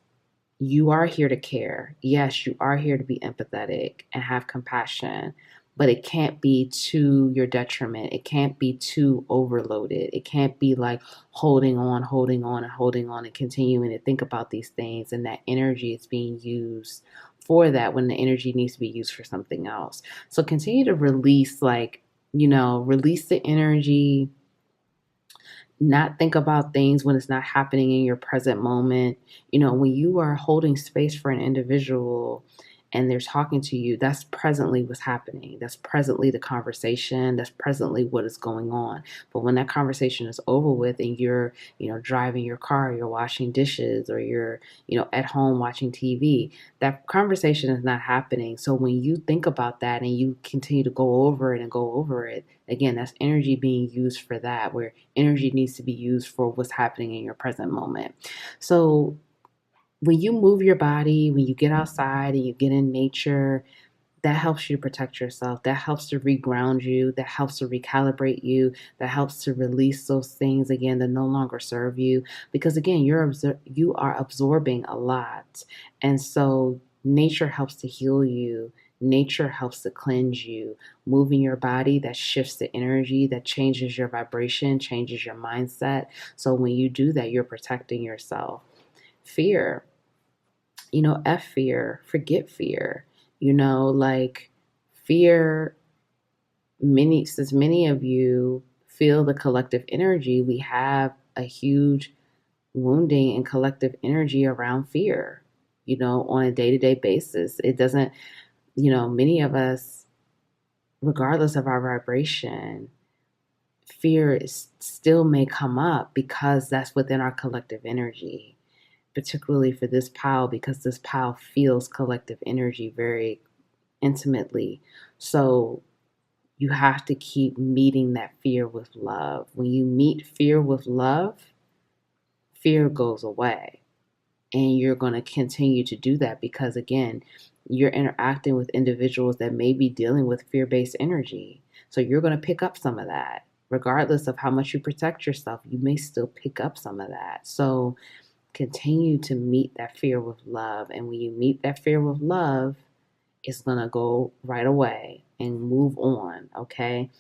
you are here to care. Yes, you are here to be empathetic and have compassion, but it can't be to your detriment. It can't be too overloaded. It can't be like holding on and continuing to think about these things, and that energy is being used for that when the energy needs to be used for something else. So continue to release, release the energy, not think about things when it's not happening in your present moment. When you are holding space for an individual, and they're talking to you, that's presently what's happening. That's presently the conversation. That's presently what is going on. But when that conversation is over with and you're, driving your car, you're washing dishes, or you're, at home watching TV, that conversation is not happening. So when you think about that and you continue to go over it and go over it, again, that's energy being used for that, where energy needs to be used for what's happening in your present moment. So when you move your body, when you get outside and you get in nature, that helps you to protect yourself. That helps to reground you. That helps to recalibrate you. That helps to release those things again that no longer serve you. Because again, you are absorbing a lot. And so nature helps to heal you. Nature helps to cleanse you. Moving your body, that shifts the energy, that changes your vibration, changes your mindset. So when you do that, you're protecting yourself. Fear, F fear, forget fear. Like fear, since many of you feel the collective energy, we have a huge wounding and collective energy around fear, on a day-to-day basis. It doesn't, many of us, regardless of our vibration, fear still may come up because that's within our collective energy. Particularly for this pile, because this pile feels collective energy very intimately. So you have to keep meeting that fear with love. When you meet fear with love, fear goes away. And you're going to continue to do that because, again, you're interacting with individuals that may be dealing with fear-based energy. So you're going to pick up some of that. Regardless of how much you protect yourself, you may still pick up some of that. So continue to meet that fear with love. And when you meet that fear with love, it's going to go right away and move on, okay?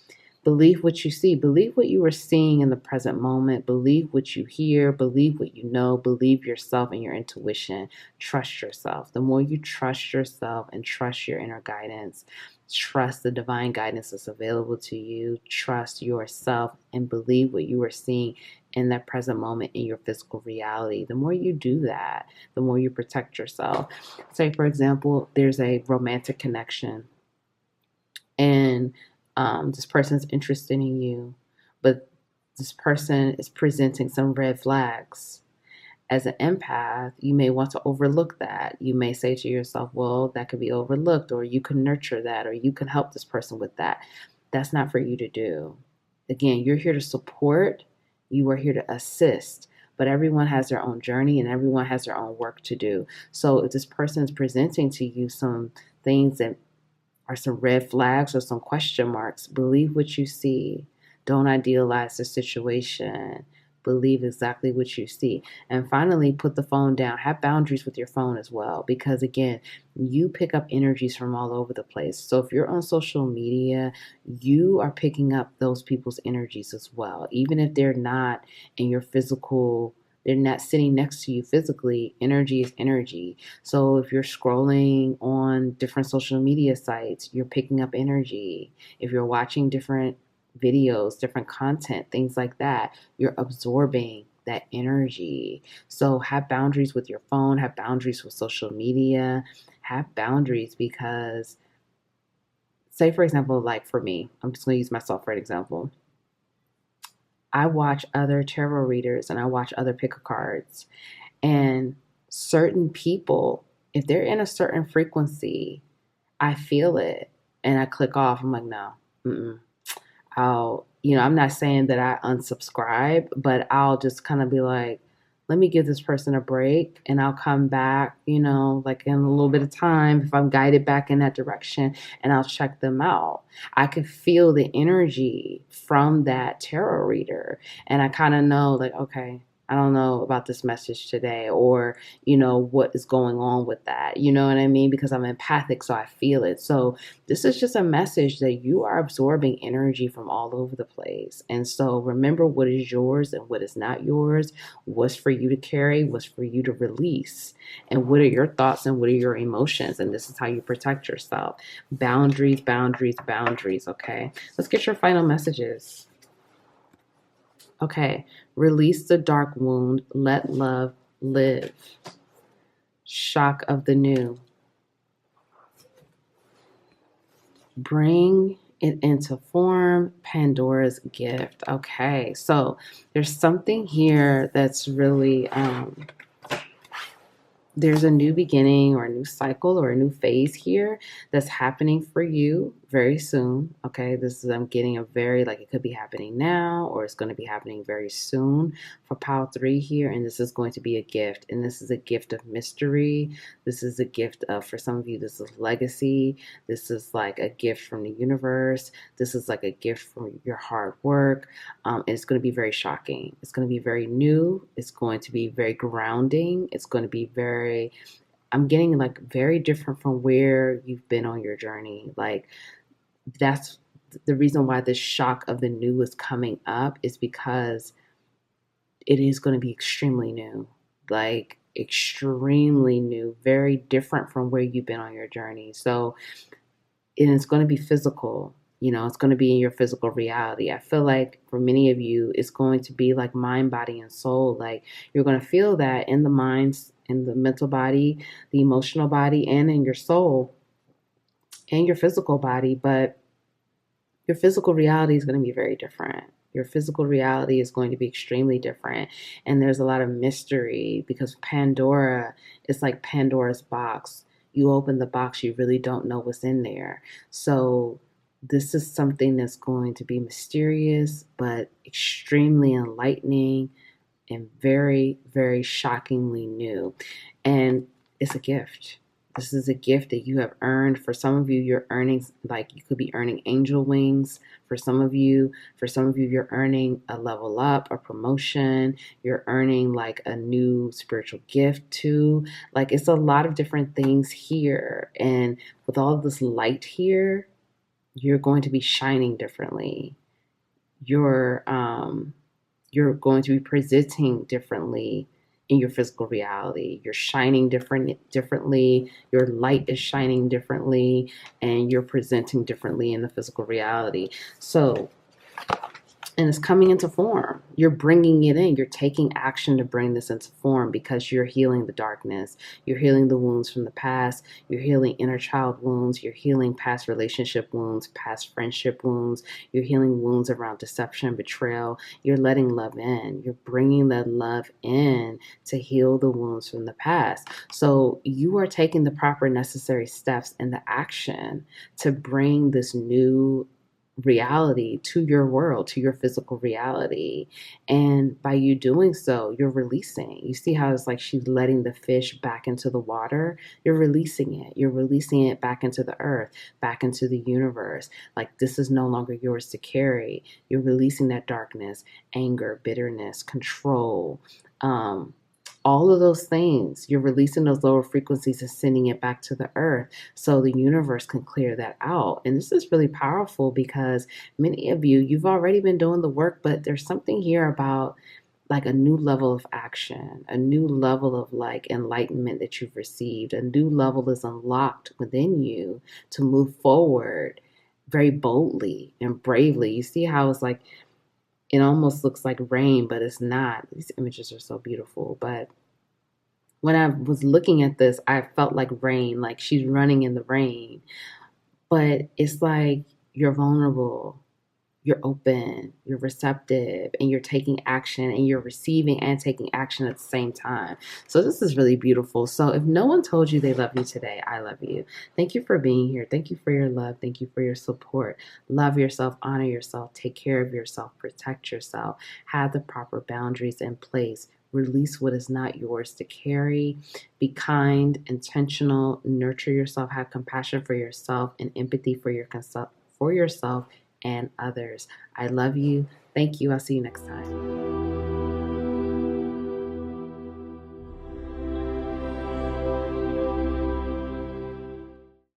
Believe what you see. Believe what you are seeing in the present moment. Believe what you hear. Believe what you know. Believe yourself and your intuition. Trust yourself. The more you trust yourself and trust your inner guidance, trust the divine guidance that's available to you, trust yourself, and believe what you are seeing in that present moment in your physical reality. The more you do that, the more you protect yourself. Say, for example, there's a romantic connection and this person's interested in you, but this person is presenting some red flags. As an empath, you may want to overlook that. You may say to yourself, well, that could be overlooked, or you can nurture that, or you can help this person with that. That's not for you to do. Again, you're here to support, you are here to assist, but everyone has their own journey and everyone has their own work to do. So if this person is presenting to you some things that are some red flags or some question marks, believe what you see. Don't idealize the situation. Believe exactly what you see. And finally, put the phone down. Have boundaries with your phone as well. Because again, you pick up energies from all over the place. So if you're on social media, you are picking up those people's energies as well. Even if they're not in your physical, they're not sitting next to you physically, energy is energy. So if you're scrolling on different social media sites, you're picking up energy. If you're watching different videos, different content, things like that, you're absorbing that energy. So have boundaries with your phone, have boundaries with social media, have boundaries because, say for example, like for me, I'm just going to use myself for an example. I watch other tarot readers and I watch other pick a cards, and certain people, if they're in a certain frequency, I feel it and I click off. I'm like, no, I'm not saying that I unsubscribe, but I'll just kind of be like, let me give this person a break and I'll come back, like in a little bit of time if I'm guided back in that direction, and I'll check them out. I can feel the energy from that tarot reader and I kind of know like, okay, I don't know about this message today, or, what is going on with that. You know what I mean? Because I'm empathic, so I feel it. So this is just a message that you are absorbing energy from all over the place. And so remember what is yours and what is not yours, what's for you to carry, what's for you to release, and what are your thoughts and what are your emotions. And this is how you protect yourself. Boundaries, boundaries, boundaries. Okay. Let's get your final messages. Okay, release the dark wound, let love live. Shock of the new. Bring it into form, Pandora's gift. Okay, so there's something here that's really there's a new beginning or a new cycle or a new phase here that's happening for you very soon. Okay, this is, I'm getting a very, like, it could be happening now or it's going to be happening very soon for pile 3 here. And this is going to be a gift, and this is a gift of mystery. This is a gift of, for some of you, this is legacy. This is like a gift from the universe. This is like a gift from your hard work. And it's going to be very shocking. It's going to be very new. It's going to be very grounding. It's going to be very, I'm getting like very different from where you've been on your journey. Like, that's the reason why this shock of the new is coming up, is because it is going to be extremely new. Like, extremely new, very different from where you've been on your journey. So, and it's going to be physical. You know, it's going to be in your physical reality. I feel like for many of you, it's going to be like mind, body, and soul. Like, you're going to feel that in the mind, in the mental body, the emotional body, and in your soul and your physical body. But your physical reality is going to be very different. Your physical reality is going to be extremely different. And there's a lot of mystery, because Pandora is like Pandora's box. You open the box, you really don't know what's in there. So this is something that's going to be mysterious, but extremely enlightening and very, very shockingly new. And it's a gift. This is a gift that you have earned. For some of you, you're earning, like, you could be earning angel wings. For some of you, you're earning a level up, a promotion. You're earning like a new spiritual gift too. Like, it's a lot of different things here. And with all of this light here, you're going to be shining differently. You're going to be presenting differently in your physical reality. You're shining differently. Your light is shining differently, and you're presenting differently in the physical reality. So, and it's coming into form. You're bringing it in. You're taking action to bring this into form, because you're healing the darkness. You're healing the wounds from the past. You're healing inner child wounds. You're healing past relationship wounds, past friendship wounds. You're healing wounds around deception, betrayal. You're letting love in. You're bringing that love in to heal the wounds from the past. So you are taking the proper necessary steps and the action to bring this new reality to your world, to your physical reality. And by you doing so, you're releasing. You see how it's like she's letting the fish back into the water? You're releasing it. You're releasing it back into the earth, back into the universe. Like, this is no longer yours to carry. You're releasing that darkness, anger, bitterness, control, all of those things. You're releasing those lower frequencies and sending it back to the earth so the universe can clear that out. And this is really powerful, because many of you, you've already been doing the work, but there's something here about like a new level of action, a new level of like enlightenment that you've received. A new level is unlocked within you to move forward very boldly and bravely. You see how it's like, it almost looks like rain, but it's not. These images are so beautiful. But when I was looking at this, I felt like rain, like she's running in the rain. But it's like you're vulnerable, you're open, you're receptive, and you're taking action, and you're receiving and taking action at the same time. So this is really beautiful. So if no one told you they love you today, I love you. Thank you for being here. Thank you for your love. Thank you for your support. Love yourself, honor yourself, take care of yourself, protect yourself, have the proper boundaries in place. Release what is not yours to carry. Be kind, intentional, nurture yourself, have compassion for yourself, and empathy for yourself and others. I love you. Thank you. I'll see you next time.